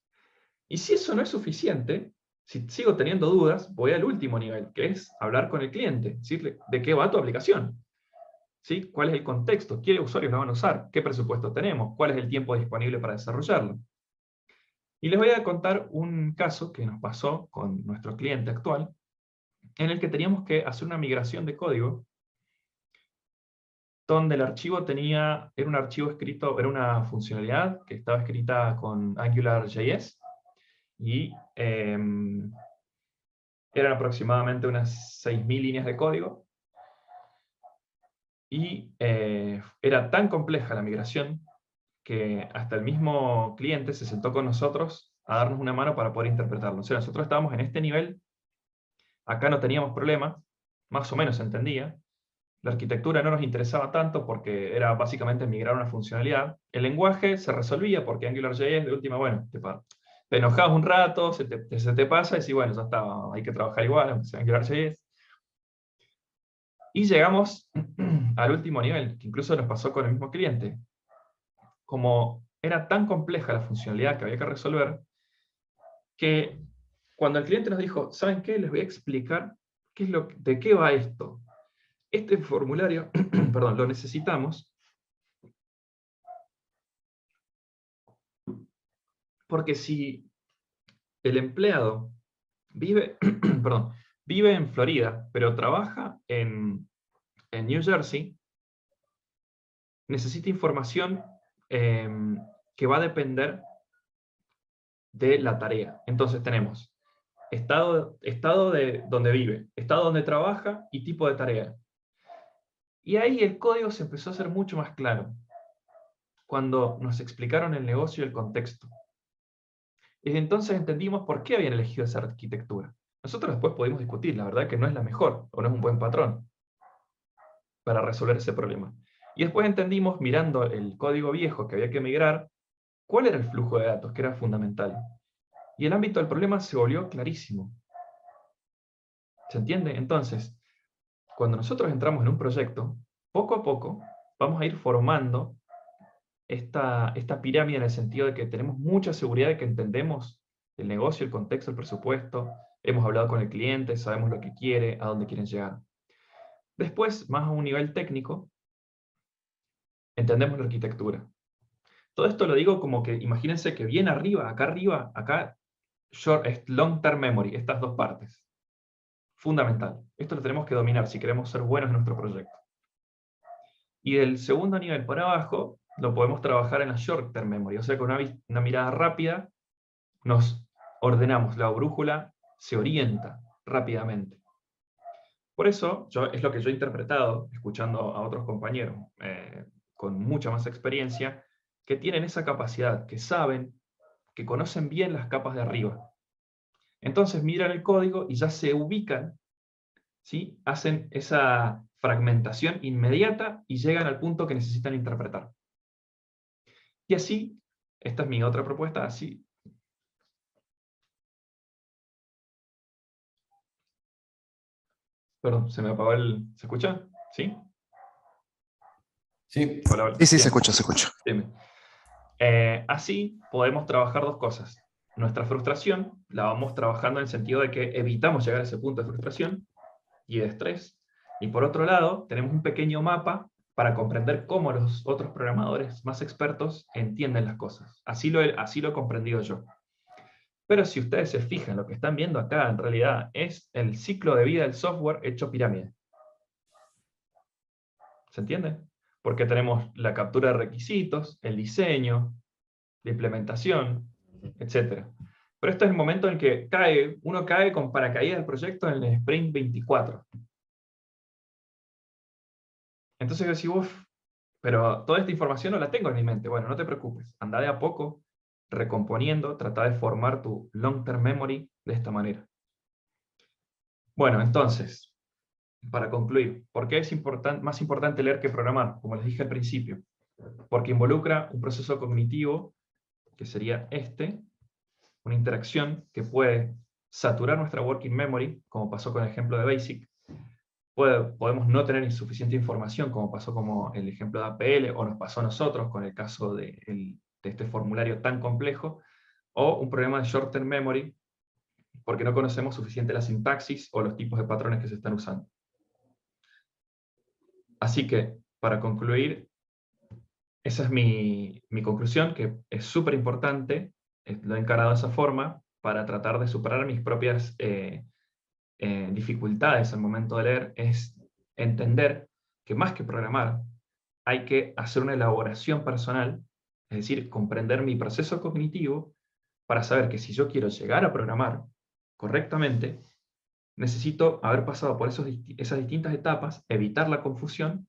Y si eso no es suficiente, si sigo teniendo dudas, voy al último nivel, que es hablar con el cliente, decirle de qué va tu aplicación. ¿Sí? ¿Cuál es el contexto? ¿Qué usuarios la van a usar? ¿Qué presupuesto tenemos? ¿Cuál es el tiempo disponible para desarrollarlo? Y les voy a contar un caso que nos pasó con nuestro cliente actual, en el que teníamos que hacer una migración de código donde el archivo era un archivo escrito, era una funcionalidad que estaba escrita con AngularJS, y eran aproximadamente unas 6.000 líneas de código, y era tan compleja la migración que hasta el mismo cliente se sentó con nosotros a darnos una mano para poder interpretarlo. O sea, nosotros estábamos en este nivel, acá no teníamos problema, más o menos se entendía. La arquitectura no nos interesaba tanto porque era básicamente migrar una funcionalidad. El lenguaje se resolvía porque AngularJS, de última, bueno, te enojabas un rato, se te pasa y decís, bueno, ya está, hay que trabajar igual, aunque sea AngularJS. Y llegamos al último nivel, que incluso nos pasó con el mismo cliente. Como era tan compleja la funcionalidad que había que resolver, que cuando el cliente nos dijo, ¿saben qué? Les voy a explicar de qué va esto. Este formulario, perdón, lo necesitamos porque si el empleado vive en Florida, pero trabaja en New Jersey, necesita información que va a depender de la tarea. Entonces tenemos estado de donde vive, estado donde trabaja y tipo de tarea. Y ahí el código se empezó a hacer mucho más claro, cuando nos explicaron el negocio y el contexto. Desde entonces entendimos por qué habían elegido esa arquitectura. Nosotros después pudimos discutir, la verdad que no es la mejor, o no es un buen patrón para resolver ese problema. Y después entendimos, mirando el código viejo que había que migrar, cuál era el flujo de datos, que era fundamental. Y el ámbito del problema se volvió clarísimo. ¿Se entiende? Entonces, cuando nosotros entramos en un proyecto, poco a poco vamos a ir formando esta pirámide, en el sentido de que tenemos mucha seguridad de que entendemos el negocio, el contexto, el presupuesto, hemos hablado con el cliente, sabemos lo que quiere, a dónde quieren llegar. Después, más a un nivel técnico, entendemos la arquitectura. Todo esto lo digo como que, imagínense que bien arriba, acá, es long-term memory, estas dos partes. Fundamental. Esto lo tenemos que dominar si queremos ser buenos en nuestro proyecto. Y del segundo nivel por abajo, lo podemos trabajar en la short-term memory, o sea, con una mirada rápida, nos ordenamos, la brújula se orienta rápidamente. Por eso, es lo que yo he interpretado, escuchando a otros compañeros con mucha más experiencia, que tienen esa capacidad, que saben, que conocen bien las capas de arriba. Entonces miran el código y ya se ubican, ¿sí? Hacen esa fragmentación inmediata y llegan al punto que necesitan interpretar. Y así, esta es mi otra propuesta, así. Perdón, se me apagó ¿se escucha? ¿Sí? Sí. Hola, hola. Sí, sí, Bien. se escucha, se escucha. Bien. Así podemos trabajar dos cosas. Nuestra frustración la vamos trabajando en el sentido de que evitamos llegar a ese punto de frustración y de estrés. Y por otro lado, tenemos un pequeño mapa para comprender cómo los otros programadores más expertos entienden las cosas. Así lo he comprendido yo. Pero si ustedes se fijan, lo que están viendo acá en realidad es el ciclo de vida del software hecho pirámide. ¿Se entiende? Porque tenemos la captura de requisitos, el diseño, la implementación, etc. Pero este es el momento en que uno cae con paracaídas del proyecto en el sprint 24. Entonces yo digo, uff, pero toda esta información no la tengo en mi mente. Bueno, no te preocupes, anda de a poco, recomponiendo, trata de formar tu long-term memory de esta manera. Bueno, entonces, para concluir, ¿por qué es más importante leer que programar? Como les dije al principio, porque involucra un proceso cognitivo, que sería una interacción que puede saturar nuestra working memory, como pasó con el ejemplo de BASIC. Podemos no tener insuficiente información, como pasó como el ejemplo de APL, o nos pasó a nosotros con el caso de este formulario tan complejo, o un problema de short-term memory, porque no conocemos suficiente la sintaxis o los tipos de patrones que se están usando. Así que, para concluir, esa es mi conclusión, que es súper importante, lo he encarado de esa forma, para tratar de superar mis propias dificultades al momento de leer, es entender que más que programar, hay que hacer una elaboración personal, es decir, comprender mi proceso cognitivo, para saber que si yo quiero llegar a programar correctamente, necesito haber pasado por esas distintas etapas, evitar la confusión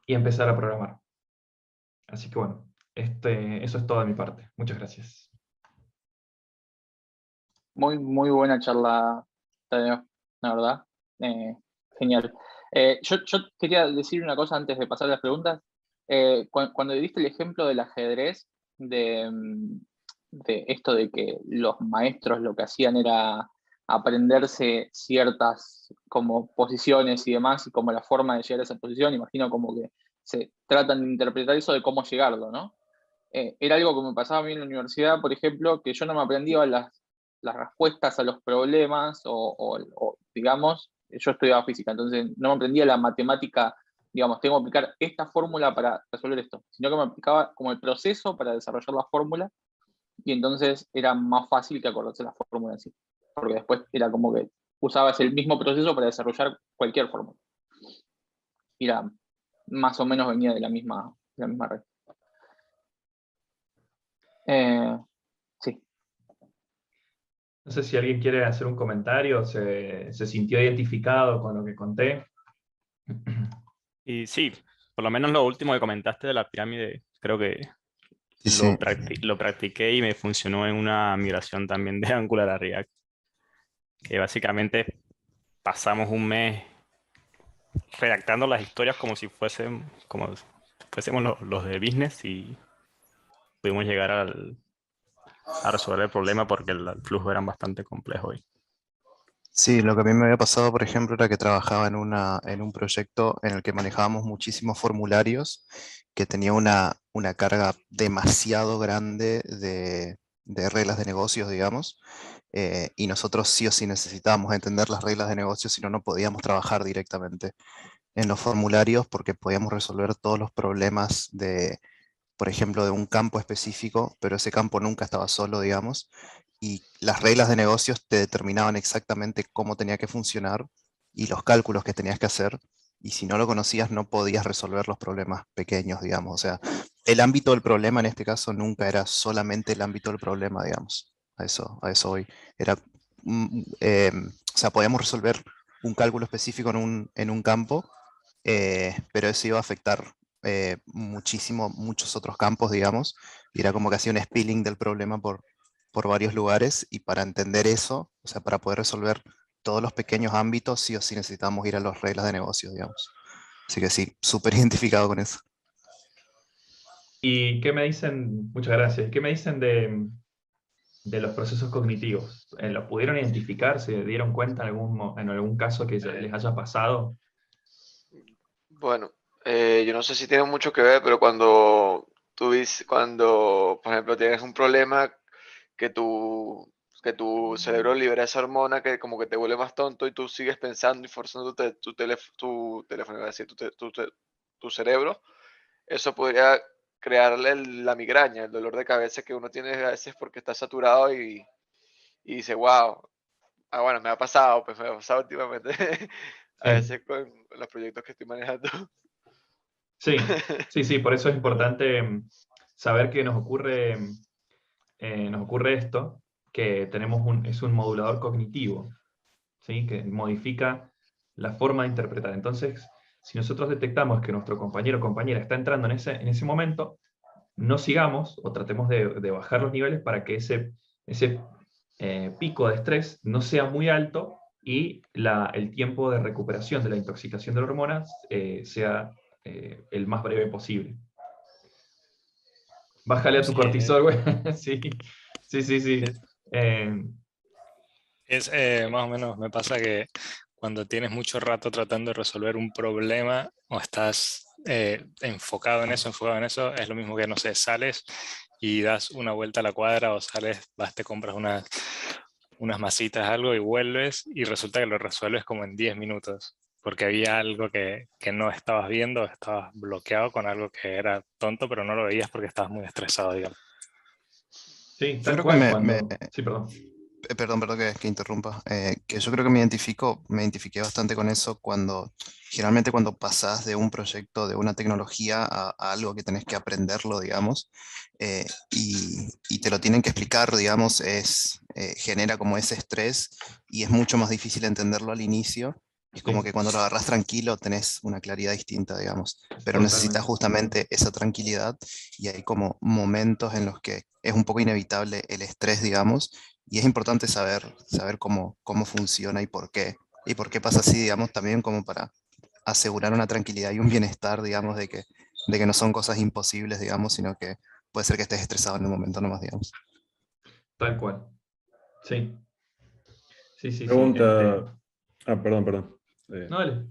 y empezar a programar. Así que bueno, eso es todo de mi parte. Muchas gracias. Muy, muy buena charla, Tadeo, la verdad. Genial. Yo quería decir una cosa antes de pasar a las preguntas. Cuando diste el ejemplo del ajedrez, de esto de que los maestros lo que hacían era aprenderse ciertas como posiciones y demás, y como la forma de llegar a esa posición, imagino como que se tratan de interpretar eso de cómo llegarlo, ¿no? Era algo que me pasaba a mí en la universidad, por ejemplo, que yo no me aprendía las respuestas a los problemas o, digamos, yo estudiaba física, entonces no me aprendía la matemática, digamos, tengo que aplicar esta fórmula para resolver esto, sino que me aplicaba como el proceso para desarrollar la fórmula y entonces era más fácil que acordarse la fórmula en sí, porque después era como que usabas el mismo proceso para desarrollar cualquier fórmula. Y era más o menos venía de la misma red. Sí. No sé si alguien quiere hacer un comentario, se sintió identificado con lo que conté. Y sí, por lo menos lo último que comentaste de la pirámide, creo que Sí, sí. lo practiqué y me funcionó en una migración también de Angular a React, que básicamente pasamos un mes redactando las historias como si fuésemos los de business y pudimos llegar a resolver el problema porque el flujo era bastante complejo. Sí, lo que a mí me había pasado, por ejemplo, era que trabajaba en un proyecto en el que manejábamos muchísimos formularios, que tenía una carga demasiado grande de reglas de negocios, digamos, y nosotros sí o sí necesitábamos entender las reglas de negocios, si no, no podíamos trabajar directamente en los formularios porque podíamos resolver todos los problemas de, por ejemplo, de un campo específico, pero ese campo nunca estaba solo, digamos, y las reglas de negocios te determinaban exactamente cómo tenía que funcionar y los cálculos que tenías que hacer, y si no lo conocías no podías resolver los problemas pequeños, digamos. O sea, el ámbito del problema en este caso nunca era solamente el ámbito del problema, digamos. A eso hoy. Era, o sea, podíamos resolver un cálculo específico en un campo, pero eso iba a afectar muchos otros campos, digamos, y era como que hacía un spilling del problema por varios lugares, y para entender eso, o sea, para poder resolver todos los pequeños ámbitos, sí o sí necesitamos ir a las reglas de negocio, digamos. Así que sí, súper identificado con eso. ¿Y qué me dicen? Muchas gracias. ¿Qué me dicen de los procesos cognitivos? ¿Los pudieron identificar? ¿Se dieron cuenta en algún caso que les haya pasado? Bueno, yo no sé si tiene mucho que ver, pero cuando, por ejemplo, tienes un problema que tu cerebro libera esa hormona que como que te vuelve más tonto y tú sigues pensando y forzando tu teléfono, iba a decir, tu cerebro, eso podría crearle la migraña, el dolor de cabeza que uno tiene a veces porque está saturado y dice, wow, bueno, pues me ha pasado últimamente, a Sí. veces con los proyectos que estoy manejando. Sí, por eso es importante saber que nos ocurre esto, que es un modulador cognitivo, ¿sí? Que modifica la forma de interpretar. Entonces, si nosotros detectamos que nuestro compañero o compañera está entrando en ese momento, no sigamos o tratemos de bajar los niveles para que ese pico de estrés no sea muy alto y el tiempo de recuperación de la intoxicación de la hormona sea el más breve posible. Bájale a tu cortisol, güey. Sí. Más o menos me pasa que cuando tienes mucho rato tratando de resolver un problema o estás enfocado en eso, es lo mismo que, no sé, sales y das una vuelta a la cuadra o sales, te compras unas masitas, algo y vuelves y resulta que lo resuelves como en 10 minutos. Porque había algo que no estabas viendo, estabas bloqueado con algo que era tonto, pero no lo veías porque estabas muy estresado, digamos. Sí, Yo tal creo cual. que Sí, perdón. Perdón que interrumpa, que yo creo que me identifiqué bastante con eso generalmente cuando pasás de un proyecto, de una tecnología a algo que tenés que aprenderlo, digamos, y te lo tienen que explicar, digamos, genera como ese estrés y es mucho más difícil entenderlo al inicio. Es como Sí. que cuando lo agarrás tranquilo tenés una claridad distinta, digamos, pero Totalmente. necesitas justamente esa tranquilidad y hay como momentos en los que es un poco inevitable el estrés, digamos, y es importante saber cómo funciona y por qué. Y por qué pasa así, digamos, también como para asegurar una tranquilidad y un bienestar, digamos, de que no son cosas imposibles, digamos, sino que puede ser que estés estresado en un momento nomás, digamos. Tal cual. Sí. Pregunta. Perdón. No, dale.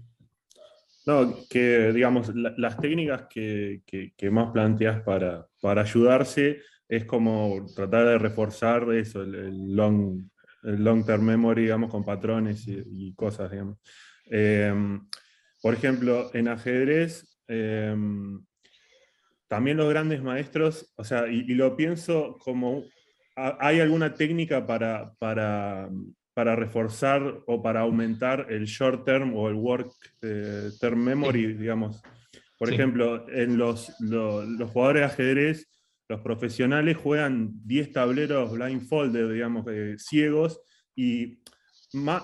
No, que digamos, las técnicas que más planteas para ayudarse es como tratar de reforzar eso, el long term memory, digamos, con patrones y cosas, digamos. Por ejemplo, en ajedrez, también los grandes maestros, o sea, y lo pienso como, ¿hay alguna técnica para reforzar o para aumentar el short term o el work term memory, digamos? Por Sí. ejemplo, en los jugadores de ajedrez, los profesionales juegan 10 tableros blindfolded, digamos, ciegos, y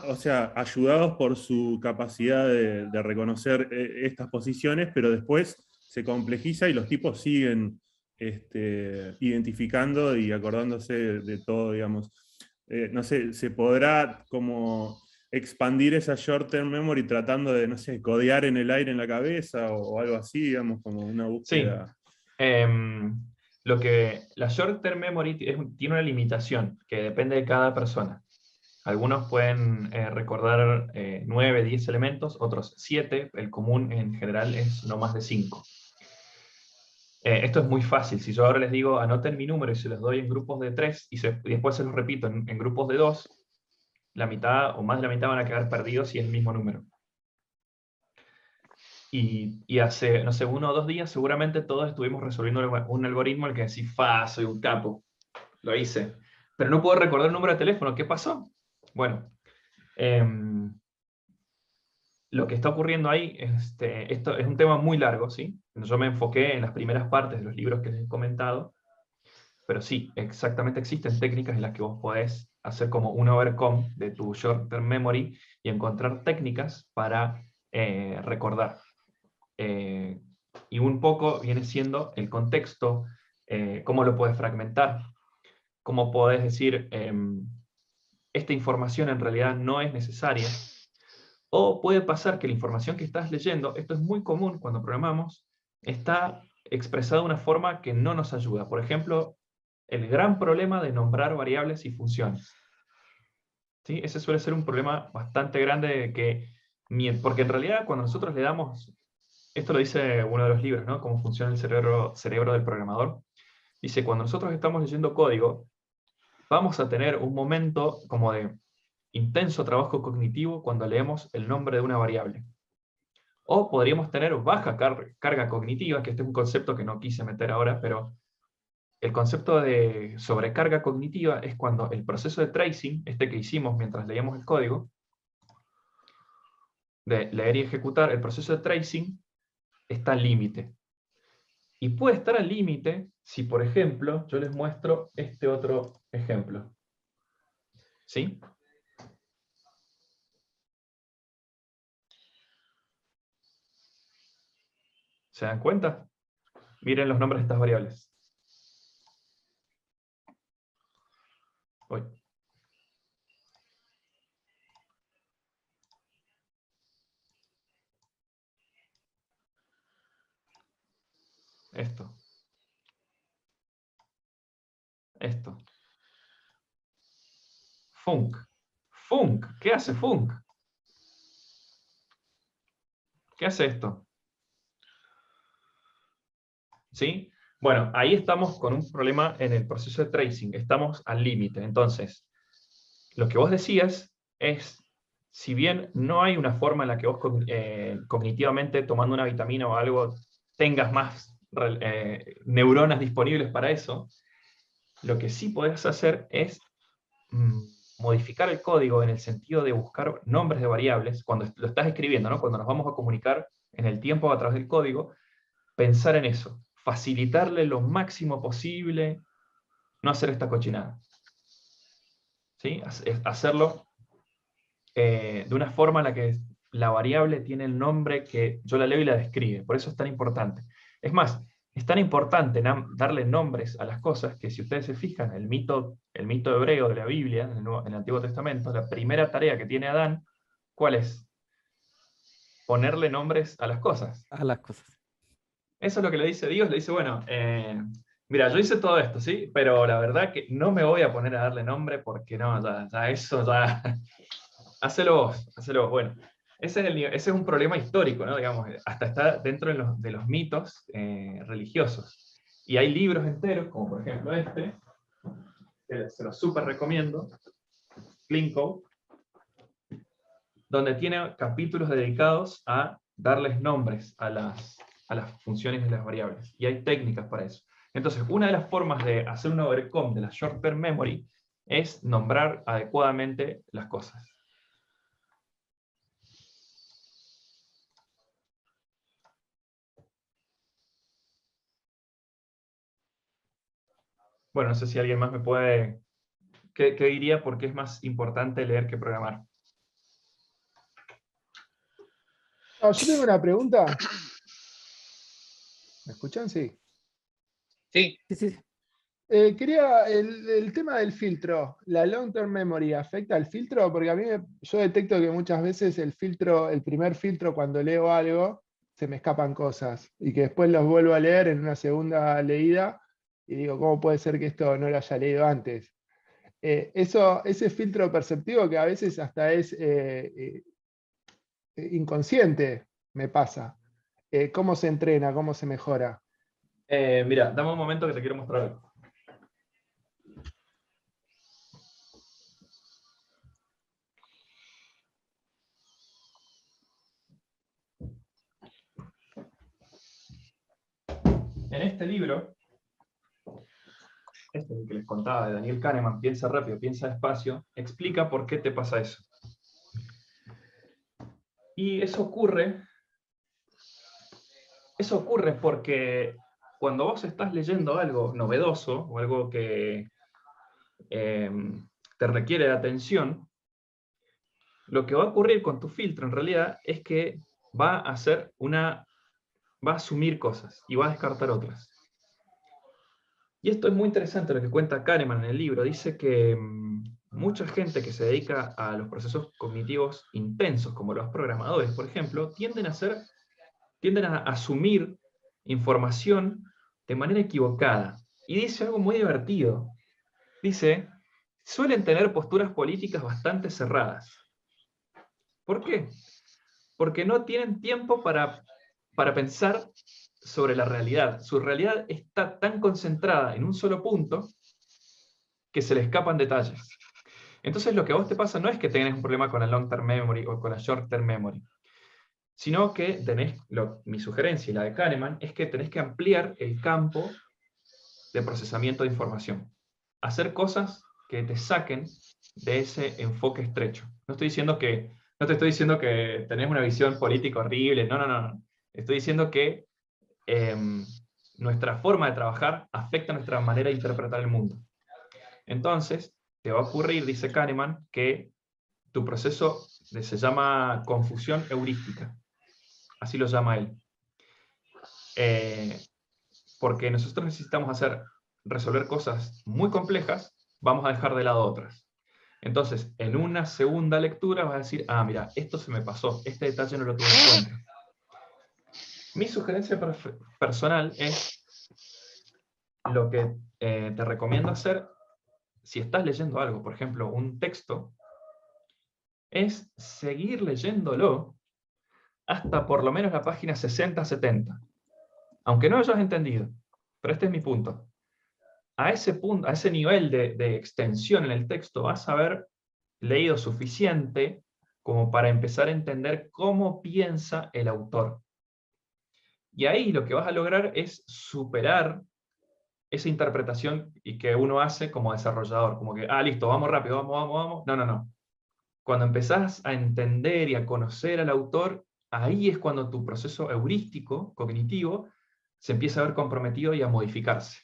o sea, ayudados por su capacidad de reconocer estas posiciones, pero después se complejiza y los tipos siguen identificando y acordándose de todo, digamos. No sé, ¿se podrá como expandir esa short-term memory tratando de, no sé, codear en el aire en la cabeza o algo así, digamos, como una búsqueda? Sí. La short-term memory tiene una limitación que depende de cada persona. Algunos pueden recordar 9, 10 elementos, otros 7. El común en general es no más de 5. Esto es muy fácil. Si yo ahora les digo anoten mi número y se los doy en grupos de 3 y después se los repito en grupos de 2, la mitad o más de la mitad van a quedar perdidos si es el mismo número. Y hace, no sé, 1 o 2 días seguramente todos estuvimos resolviendo un algoritmo en el que decís, soy un capo, lo hice. Pero no puedo recordar el número de teléfono, ¿qué pasó? Bueno, lo que está ocurriendo ahí, esto es un tema muy largo, ¿sí? Yo me enfoqué en las primeras partes de los libros que les he comentado, pero sí, exactamente existen técnicas en las que vos podés hacer como un overcome de tu short-term memory y encontrar técnicas para recordar. Y un poco viene siendo el contexto, cómo lo puedes fragmentar, cómo podés decir, esta información en realidad no es necesaria. O puede pasar que la información que estás leyendo, esto es muy común cuando programamos, está expresada de una forma que no nos ayuda. Por ejemplo, el gran problema de nombrar variables y funciones. ¿Sí? Ese suele ser un problema bastante grande porque en realidad cuando nosotros le damos, esto lo dice uno de los libros, ¿no? Cómo funciona el cerebro del programador. Dice, cuando nosotros estamos leyendo código, vamos a tener un momento como de intenso trabajo cognitivo cuando leemos el nombre de una variable. O podríamos tener baja carga cognitiva, que este es un concepto que no quise meter ahora, pero el concepto de sobrecarga cognitiva es cuando el proceso de tracing, que hicimos mientras leíamos el código, de leer y ejecutar, el proceso de tracing está al límite. Y puede estar al límite si, por ejemplo, yo les muestro este otro ejemplo. ¿Sí? ¿Se dan cuenta? Miren los nombres de estas variables. Uy. Esto. Esto. Func. Func. ¿Qué hace func? ¿Qué hace esto? ¿Sí? Bueno, ahí estamos con un problema en el proceso de tracing. Estamos al límite. Entonces, lo que vos decías es, si bien no hay una forma en la que vos cognitivamente, tomando una vitamina o algo, tengas más neuronas disponibles para eso, lo que sí podés hacer es modificar el código en el sentido de buscar nombres de variables, cuando lo estás escribiendo, ¿no? Cuando nos vamos a comunicar en el tiempo a través del código, pensar en eso, facilitarle lo máximo posible, no hacer esta cochinada. ¿Sí? Hacerlo de una forma en la que la variable tiene el nombre que yo la leo y la describe. Por eso es tan importante. Es más, es tan importante darle nombres a las cosas que, si ustedes se fijan, el mito hebreo de la Biblia, en el Antiguo Testamento, la primera tarea que tiene Adán, ¿cuál es? Ponerle nombres a las cosas. A las cosas. Eso es lo que le dice Dios. Le dice, bueno, mira, yo hice todo esto, ¿sí? Pero la verdad que no me voy a poner a darle nombre porque no, ya eso ya... Hacelo vos, hacelo vos. Bueno, ese es un problema histórico, ¿no? Digamos, hasta está dentro de los mitos religiosos. Y hay libros enteros, como por ejemplo este, que se los súper recomiendo, Clean Code, donde tiene capítulos dedicados a darles nombres a las funciones de las variables. Y hay técnicas para eso. Entonces, una de las formas de hacer un overcome de la short-term memory es nombrar adecuadamente las cosas. Bueno, no sé si alguien más me puede... ¿Qué diría? Porque es más importante leer que programar. No, yo tengo una pregunta. ¿Me escuchan? Sí. Sí. Sí. Quería el tema del filtro. ¿La long-term memory afecta al filtro? Porque a mí yo detecto que muchas veces el primer filtro cuando leo algo, se me escapan cosas. Y que después los vuelvo a leer en una segunda leída y digo, ¿cómo puede ser que esto no lo haya leído antes? Ese filtro perceptivo que a veces hasta es inconsciente, me pasa. ¿Cómo se entrena? ¿Cómo se mejora? Mira, dame un momento que te quiero mostrar algo. En este libro, este es el que les contaba de Daniel Kahneman, Piensa rápido, piensa despacio, explica por qué te pasa eso. Y eso ocurre porque cuando vos estás leyendo algo novedoso, o algo que te requiere de atención, lo que va a ocurrir con tu filtro en realidad es que va a asumir cosas y va a descartar otras. Y esto es muy interesante lo que cuenta Kahneman en el libro. Dice que mucha gente que se dedica a los procesos cognitivos intensos, como los programadores, por ejemplo, tienden a asumir información de manera equivocada. Y dice algo muy divertido. Dice, suelen tener posturas políticas bastante cerradas. ¿Por qué? Porque no tienen tiempo para pensar sobre la realidad. Su realidad está tan concentrada en un solo punto que se le escapan detalles. Entonces lo que a vos te pasa no es que tenés un problema con la long-term memory o con la short-term memory, sino que mi sugerencia y la de Kahneman es que tenés que ampliar el campo de procesamiento de información. Hacer cosas que te saquen de ese enfoque estrecho. No te estoy diciendo que tenés una visión política horrible, no. Estoy diciendo que nuestra forma de trabajar afecta nuestra manera de interpretar el mundo. Entonces, te va a ocurrir, dice Kahneman, que tu proceso se llama confusión heurística. Así lo llama él. Porque nosotros necesitamos resolver cosas muy complejas, vamos a dejar de lado otras. Entonces, en una segunda lectura vas a decir, ah, mira, esto se me pasó, este detalle no lo tuve en cuenta. Mi sugerencia personal es lo que te recomiendo hacer si estás leyendo algo, por ejemplo, un texto, es seguir leyéndolo hasta por lo menos la página 60-70. Aunque no lo hayas entendido, pero este es mi punto. A ese punto, a ese nivel de extensión en el texto, vas a haber leído suficiente como para empezar a entender cómo piensa el autor. Y ahí lo que vas a lograr es superar esa interpretación y que uno hace como desarrollador, como que, ah, listo, vamos rápido, vamos. No. Cuando empezás a entender y a conocer al autor, ahí es cuando tu proceso heurístico, cognitivo, se empieza a ver comprometido y a modificarse.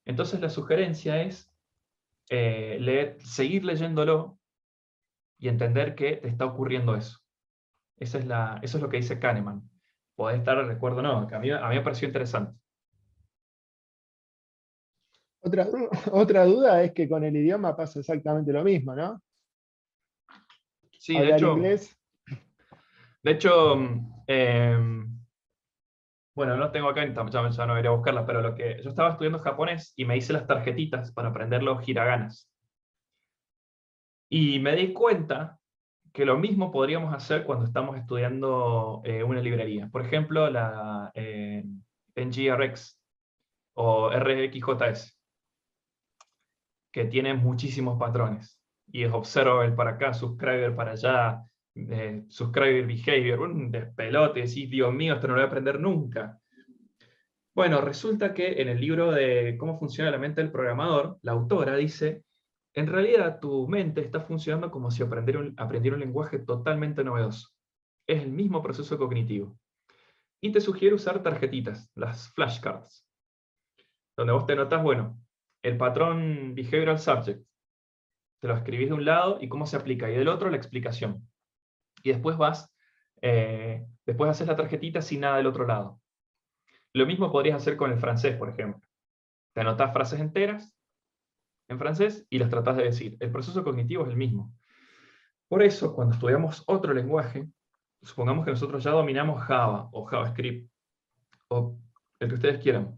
Entonces la sugerencia es seguir leyéndolo y entender que te está ocurriendo eso. Eso es lo que dice Kahneman. Podés estar de acuerdo o no, que a mí me pareció interesante. Otra duda es que con el idioma pasa exactamente lo mismo, ¿no? Sí, Hablar inglés. De hecho, bueno, no tengo acá, ya no iré a buscarlas, pero yo estaba estudiando japonés y me hice las tarjetitas para aprender los hiraganas. Y me di cuenta que lo mismo podríamos hacer cuando estamos estudiando una librería. Por ejemplo, la NGRX o RxJS, que tiene muchísimos patrones. Y es observable para acá, subscriber para allá, subscriber behavior, un despelote, decís, Dios mío, esto no lo voy a aprender nunca. Bueno, resulta que en el libro de cómo funciona la mente del programador, la autora dice, en realidad tu mente está funcionando como si aprendiera un lenguaje totalmente novedoso. Es el mismo proceso cognitivo. Y te sugiere usar tarjetitas, las flashcards, donde vos te notás, bueno, el patrón behavioral subject, te lo escribís de un lado y cómo se aplica, y del otro la explicación. Y después después haces la tarjetita sin nada del otro lado. Lo mismo podrías hacer con el francés, por ejemplo. Te anotás frases enteras en francés y las tratás de decir. El proceso cognitivo es el mismo. Por eso, cuando estudiamos otro lenguaje, supongamos que nosotros ya dominamos Java o JavaScript, o el que ustedes quieran.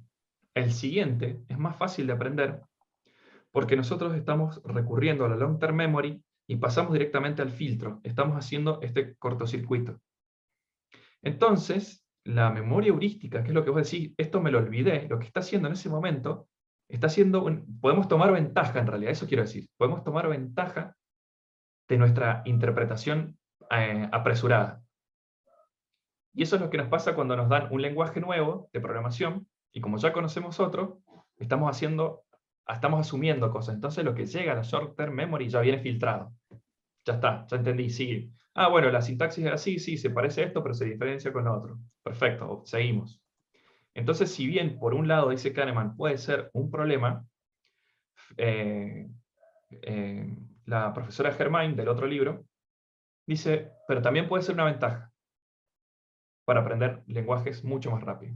El siguiente es más fácil de aprender porque nosotros estamos recurriendo a la long-term memory y pasamos directamente al filtro. Estamos haciendo este cortocircuito. Entonces, la memoria heurística, que es lo que vos decís, esto me lo olvidé, lo que está haciendo en ese momento, podemos tomar ventaja en realidad, eso quiero decir, podemos tomar ventaja de nuestra interpretación apresurada. Y eso es lo que nos pasa cuando nos dan un lenguaje nuevo de programación, y como ya conocemos otro, estamos asumiendo cosas. Entonces lo que llega a la short-term memory ya viene filtrado. Ya está, ya entendí, sigue. Ah, bueno, la sintaxis es así, sí, se parece a esto, pero se diferencia con lo otro. Perfecto, seguimos. Entonces, si bien por un lado, dice Kahneman, puede ser un problema, la profesora Germain del otro libro dice, pero también puede ser una ventaja para aprender lenguajes mucho más rápido.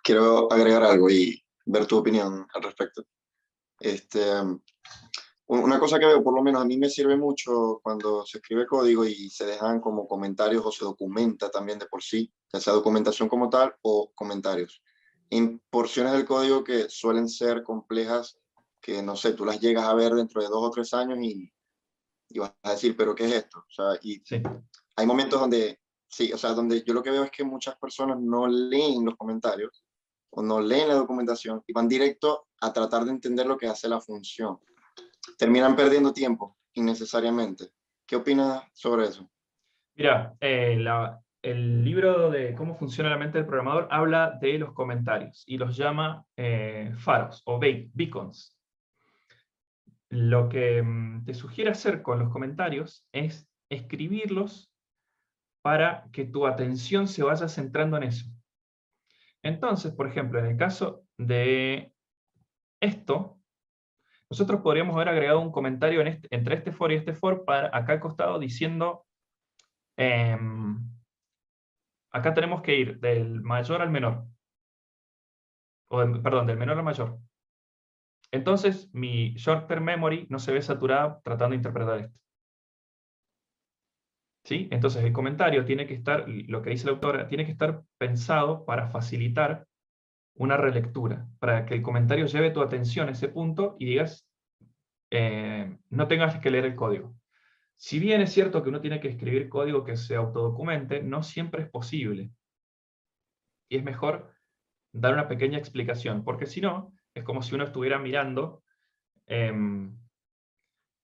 Quiero agregar algo y ver tu opinión al respecto. Una cosa que veo, por lo menos a mí me sirve mucho cuando se escribe código y se dejan como comentarios o se documenta también de por sí, ya sea documentación como tal o comentarios. En porciones del código que suelen ser complejas, que no sé, tú las llegas a ver dentro de 2 o 3 años y vas a decir, ¿pero qué es esto? O sea, y sí. Hay momentos donde, sí, o sea, donde yo lo que veo es que muchas personas no leen los comentarios o no leen la documentación y van directo a tratar de entender lo que hace la función. Terminan perdiendo tiempo innecesariamente. ¿Qué opinas sobre eso? Mira, el libro de cómo funciona la mente del programador habla de los comentarios y los llama faros o beacons. Lo que te sugiere hacer con los comentarios es escribirlos para que tu atención se vaya centrando en eso. Entonces, por ejemplo, en el caso de esto, nosotros podríamos haber agregado un comentario entre este for y este for para acá al costado diciendo, acá tenemos que ir del mayor al menor. Perdón, del menor al mayor. Entonces, mi short-term memory no se ve saturada tratando de interpretar esto. ¿Sí? Entonces, el comentario tiene que estar, lo que dice la autora, tiene que estar pensado para facilitar una relectura, para que el comentario lleve tu atención a ese punto y digas, no tengas que leer el código. Si bien es cierto que uno tiene que escribir código que se autodocumente, no siempre es posible. Y es mejor dar una pequeña explicación, porque si no, es como si uno estuviera mirando.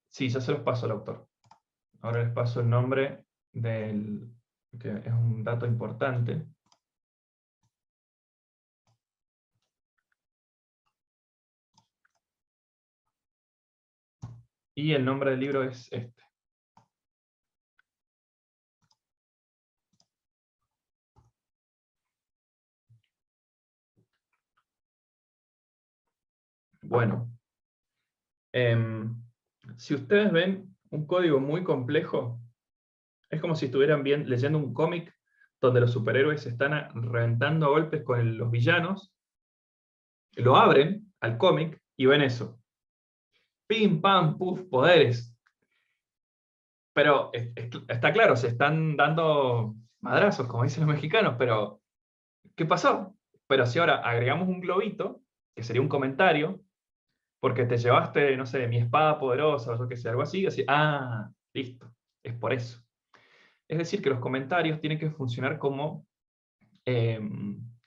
Sí, ya se los paso al autor. Ahora les paso el nombre del, que es un dato importante. Y el nombre del libro es este. Bueno, si ustedes ven un código muy complejo, es como si estuvieran leyendo un cómic donde los superhéroes se están reventando a golpes con los villanos, lo abren al cómic y ven eso. Pim, pam, puf, poderes. Pero está claro, se están dando madrazos, como dicen los mexicanos, pero ¿qué pasó? Pero si ahora agregamos un globito, que sería un comentario, porque te llevaste, no sé, mi espada poderosa, o yo qué sé, algo así, listo, es por eso. Es decir, que los comentarios tienen que funcionar como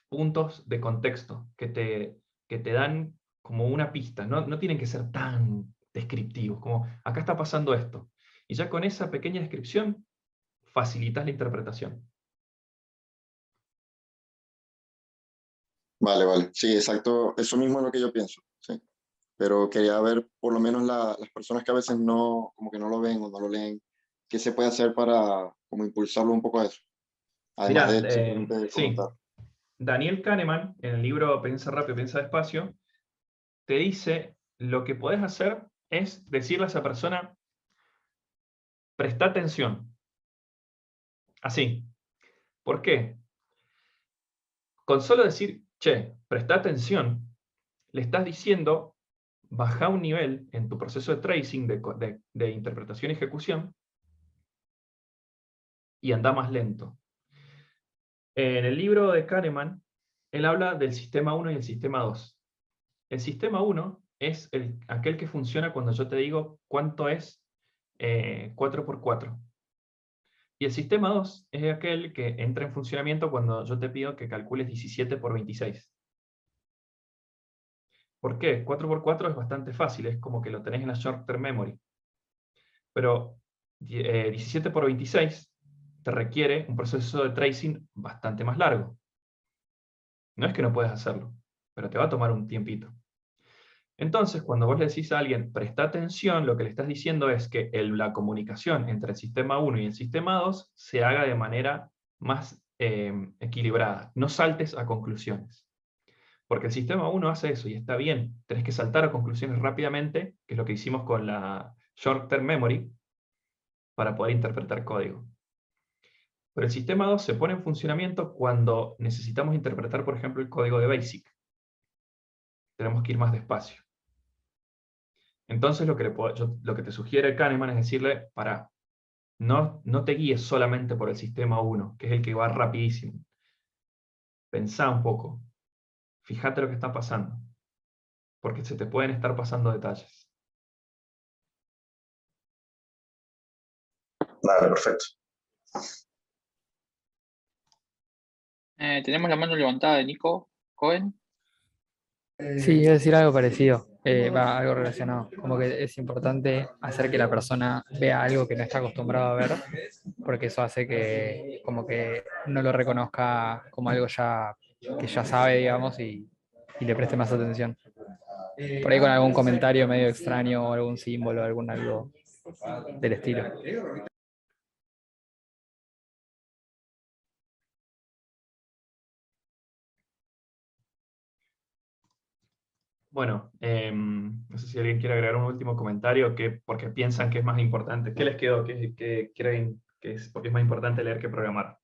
puntos de contexto, que te dan como una pista, no tienen que ser tan descriptivos, como acá está pasando esto. Y ya con esa pequeña descripción, facilitas la interpretación. Vale, vale. Sí, exacto. Eso mismo es lo que yo pienso. Sí. Pero quería ver por lo menos las personas que a veces no, como que no lo ven o no lo leen, qué se puede hacer para como impulsarlo un poco a eso. Además Mirá, de simplemente sí. comentar. Daniel Kahneman, en el libro Piensa rápido, piensa despacio, te dice, lo que podés hacer es decirle a esa persona, presta atención. Así. ¿Por qué? Con solo decir, che, presta atención, le estás diciendo, baja un nivel en tu proceso de tracing, de interpretación y ejecución, y anda más lento. En el libro de Kahneman, él habla del sistema 1 y el sistema 2. El sistema 1 es aquel que funciona cuando yo te digo cuánto es 4×4. Y el sistema 2 es aquel que entra en funcionamiento cuando yo te pido que calcules 17×26. ¿Por qué? 4×4 es bastante fácil, es como que lo tenés en la short-term memory. Pero 17×26 te requiere un proceso de tracing bastante más largo. No es que no puedes hacerlo, pero te va a tomar un tiempito. Entonces, cuando vos le decís a alguien, presta atención, lo que le estás diciendo es que la comunicación entre el sistema 1 y el sistema 2 se haga de manera más equilibrada. No saltes a conclusiones. Porque el sistema 1 hace eso y está bien. Tenés que saltar a conclusiones rápidamente, que es lo que hicimos con la short-term memory, para poder interpretar código. Pero el sistema 2 se pone en funcionamiento cuando necesitamos interpretar, por ejemplo, el código de BASIC. Tenemos que ir más despacio. Entonces lo que te sugiere Kahneman es decirle, no te guíes solamente por el sistema 1, que es el que va rapidísimo. Pensá un poco. Fíjate lo que está pasando. Porque se te pueden estar pasando detalles. Vale, perfecto. Tenemos la mano levantada de Nico Cohen. Sí, iba a decir algo parecido, algo relacionado. Como que es importante hacer que la persona vea algo que no está acostumbrado a ver, porque eso hace que como que no lo reconozca como algo que ya sabe, digamos, y le preste más atención. Por ahí con algún comentario medio extraño o algún símbolo, algo del estilo. Bueno, no sé si alguien quiere agregar un último comentario, porque piensan que es más importante. ¿Qué les quedó? ¿Qué creen que es, porque es más importante leer que programar?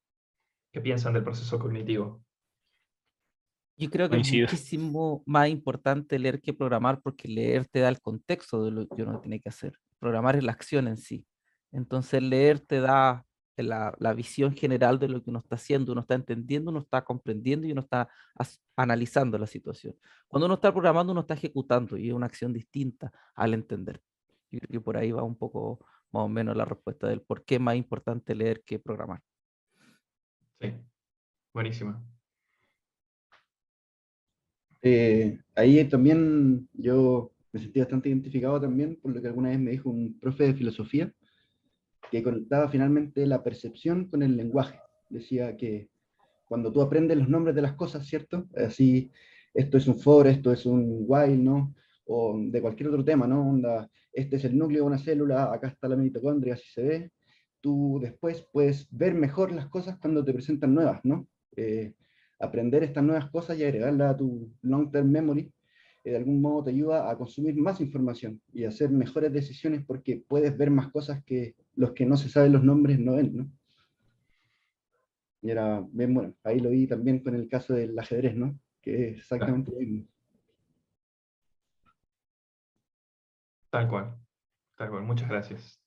¿Qué piensan del proceso cognitivo? Yo creo que es Coincido. muchísimo más importante leer que programar, porque leer te da el contexto de lo que uno tiene que hacer. Programar es la acción en sí. Entonces leer te da la visión general de lo que uno está haciendo, uno está entendiendo, uno está comprendiendo y uno está analizando la situación. Cuando uno está programando, uno está ejecutando y es una acción distinta al entender. Yo creo que por ahí va un poco más o menos la respuesta del por qué es más importante leer que programar. Sí, buenísima. Ahí también yo me sentí bastante identificado también por lo que alguna vez me dijo un profe de filosofía, que conectaba finalmente la percepción con el lenguaje. Decía que cuando tú aprendes los nombres de las cosas, ¿cierto? Así, esto es un for, esto es un while, ¿no? O de cualquier otro tema, ¿no? Onda, este es el núcleo de una célula, acá está la mitocondria, así se ve. Tú después puedes ver mejor las cosas cuando te presentan nuevas, ¿no? Aprender estas nuevas cosas y agregarlas a tu long-term memory, de algún modo te ayuda a consumir más información y a hacer mejores decisiones porque puedes ver más cosas que los que no se saben los nombres no ven, ¿no? Y era bien bueno. Ahí lo vi también con el caso del ajedrez, ¿no? Que es exactamente lo mismo. Tal cual. Tal cual. Muchas gracias.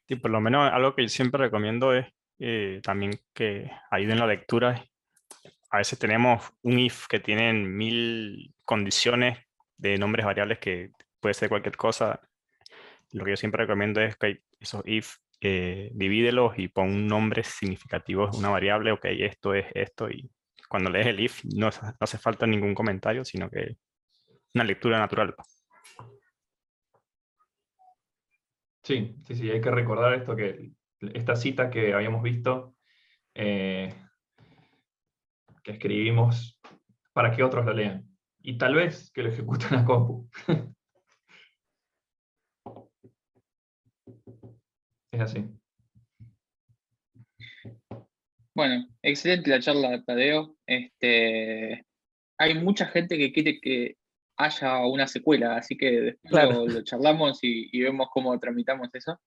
Y por lo menos algo que yo siempre recomiendo es también que ayuden la lectura. A veces tenemos un if que tienen 1000 condiciones de nombres variables que puede ser cualquier cosa. Lo que yo siempre recomiendo es que esos if divídelos y pon un nombre significativo de una variable. Ok, esto es esto. Y cuando lees el if no hace falta ningún comentario, sino que una lectura natural. Sí, hay que recordar esto, que esta cita que habíamos visto, que escribimos, para que otros lo lean. Y tal vez que lo ejecuten a compu. Es así. Bueno, excelente la charla, Tadeo. Hay mucha gente que quiere que haya una secuela, así que después Claro. lo charlamos y vemos cómo tramitamos eso.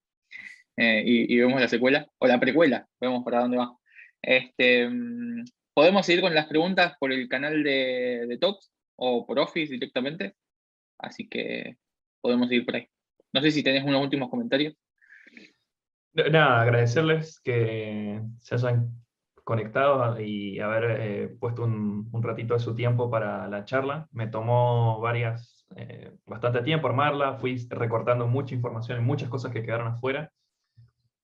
Y vemos la secuela, o la precuela, vemos para dónde va. Podemos seguir con las preguntas por el canal de Talks o por Office directamente, así que podemos seguir por ahí. No sé si tenés unos últimos comentarios. Nada, agradecerles que se hayan conectado y haber puesto un ratito de su tiempo para la charla. Me tomó bastante tiempo armarla, fui recortando mucha información y muchas cosas que quedaron afuera,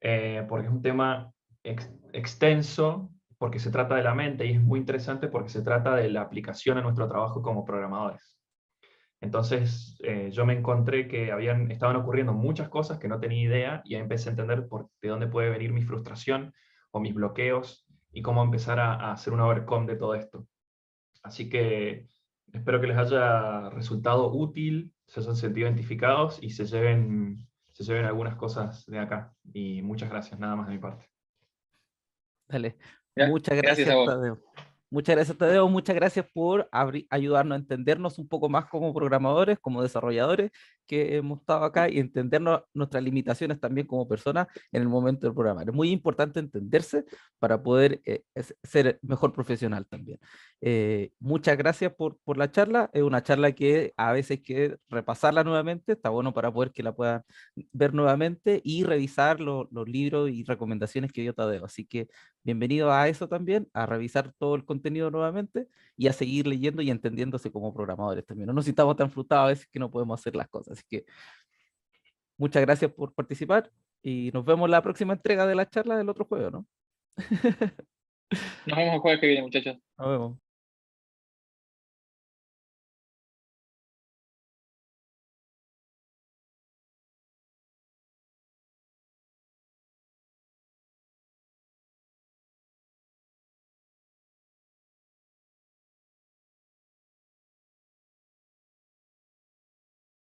porque es un tema extenso, porque se trata de la mente y es muy interesante porque se trata de la aplicación a nuestro trabajo como programadores. Entonces yo me encontré que estaban ocurriendo muchas cosas que no tenía idea y ahí empecé a entender de dónde puede venir mi frustración o mis bloqueos y cómo empezar a hacer un overcome de todo esto. Así que espero que les haya resultado útil, se hayan sentido identificados y se lleven algunas cosas de acá. Y muchas gracias, nada más de mi parte. Dale. Muchas Gracias a gracias, vos. Tadeo. Muchas gracias, Tadeo. Muchas gracias por ayudarnos a entendernos un poco más como programadores, como desarrolladores que hemos estado acá y entendernos nuestras limitaciones también como personas en el momento del programar. Es muy importante entenderse para poder ser mejor profesional también. Muchas gracias por la charla. Es una charla que a veces hay que repasarla nuevamente. Está bueno para poder que la puedan ver nuevamente y revisar los libros y recomendaciones que dio Tadeo. Así que bienvenido a eso también, a revisar todo el contenido nuevamente y a seguir leyendo y entendiéndose como programadores también. No nos estamos tan frustrados a veces que no podemos hacer las cosas. Así que muchas gracias por participar y nos vemos en la próxima entrega de la charla del otro jueves, ¿no? Nos vemos el jueves que viene, muchachos. Nos vemos.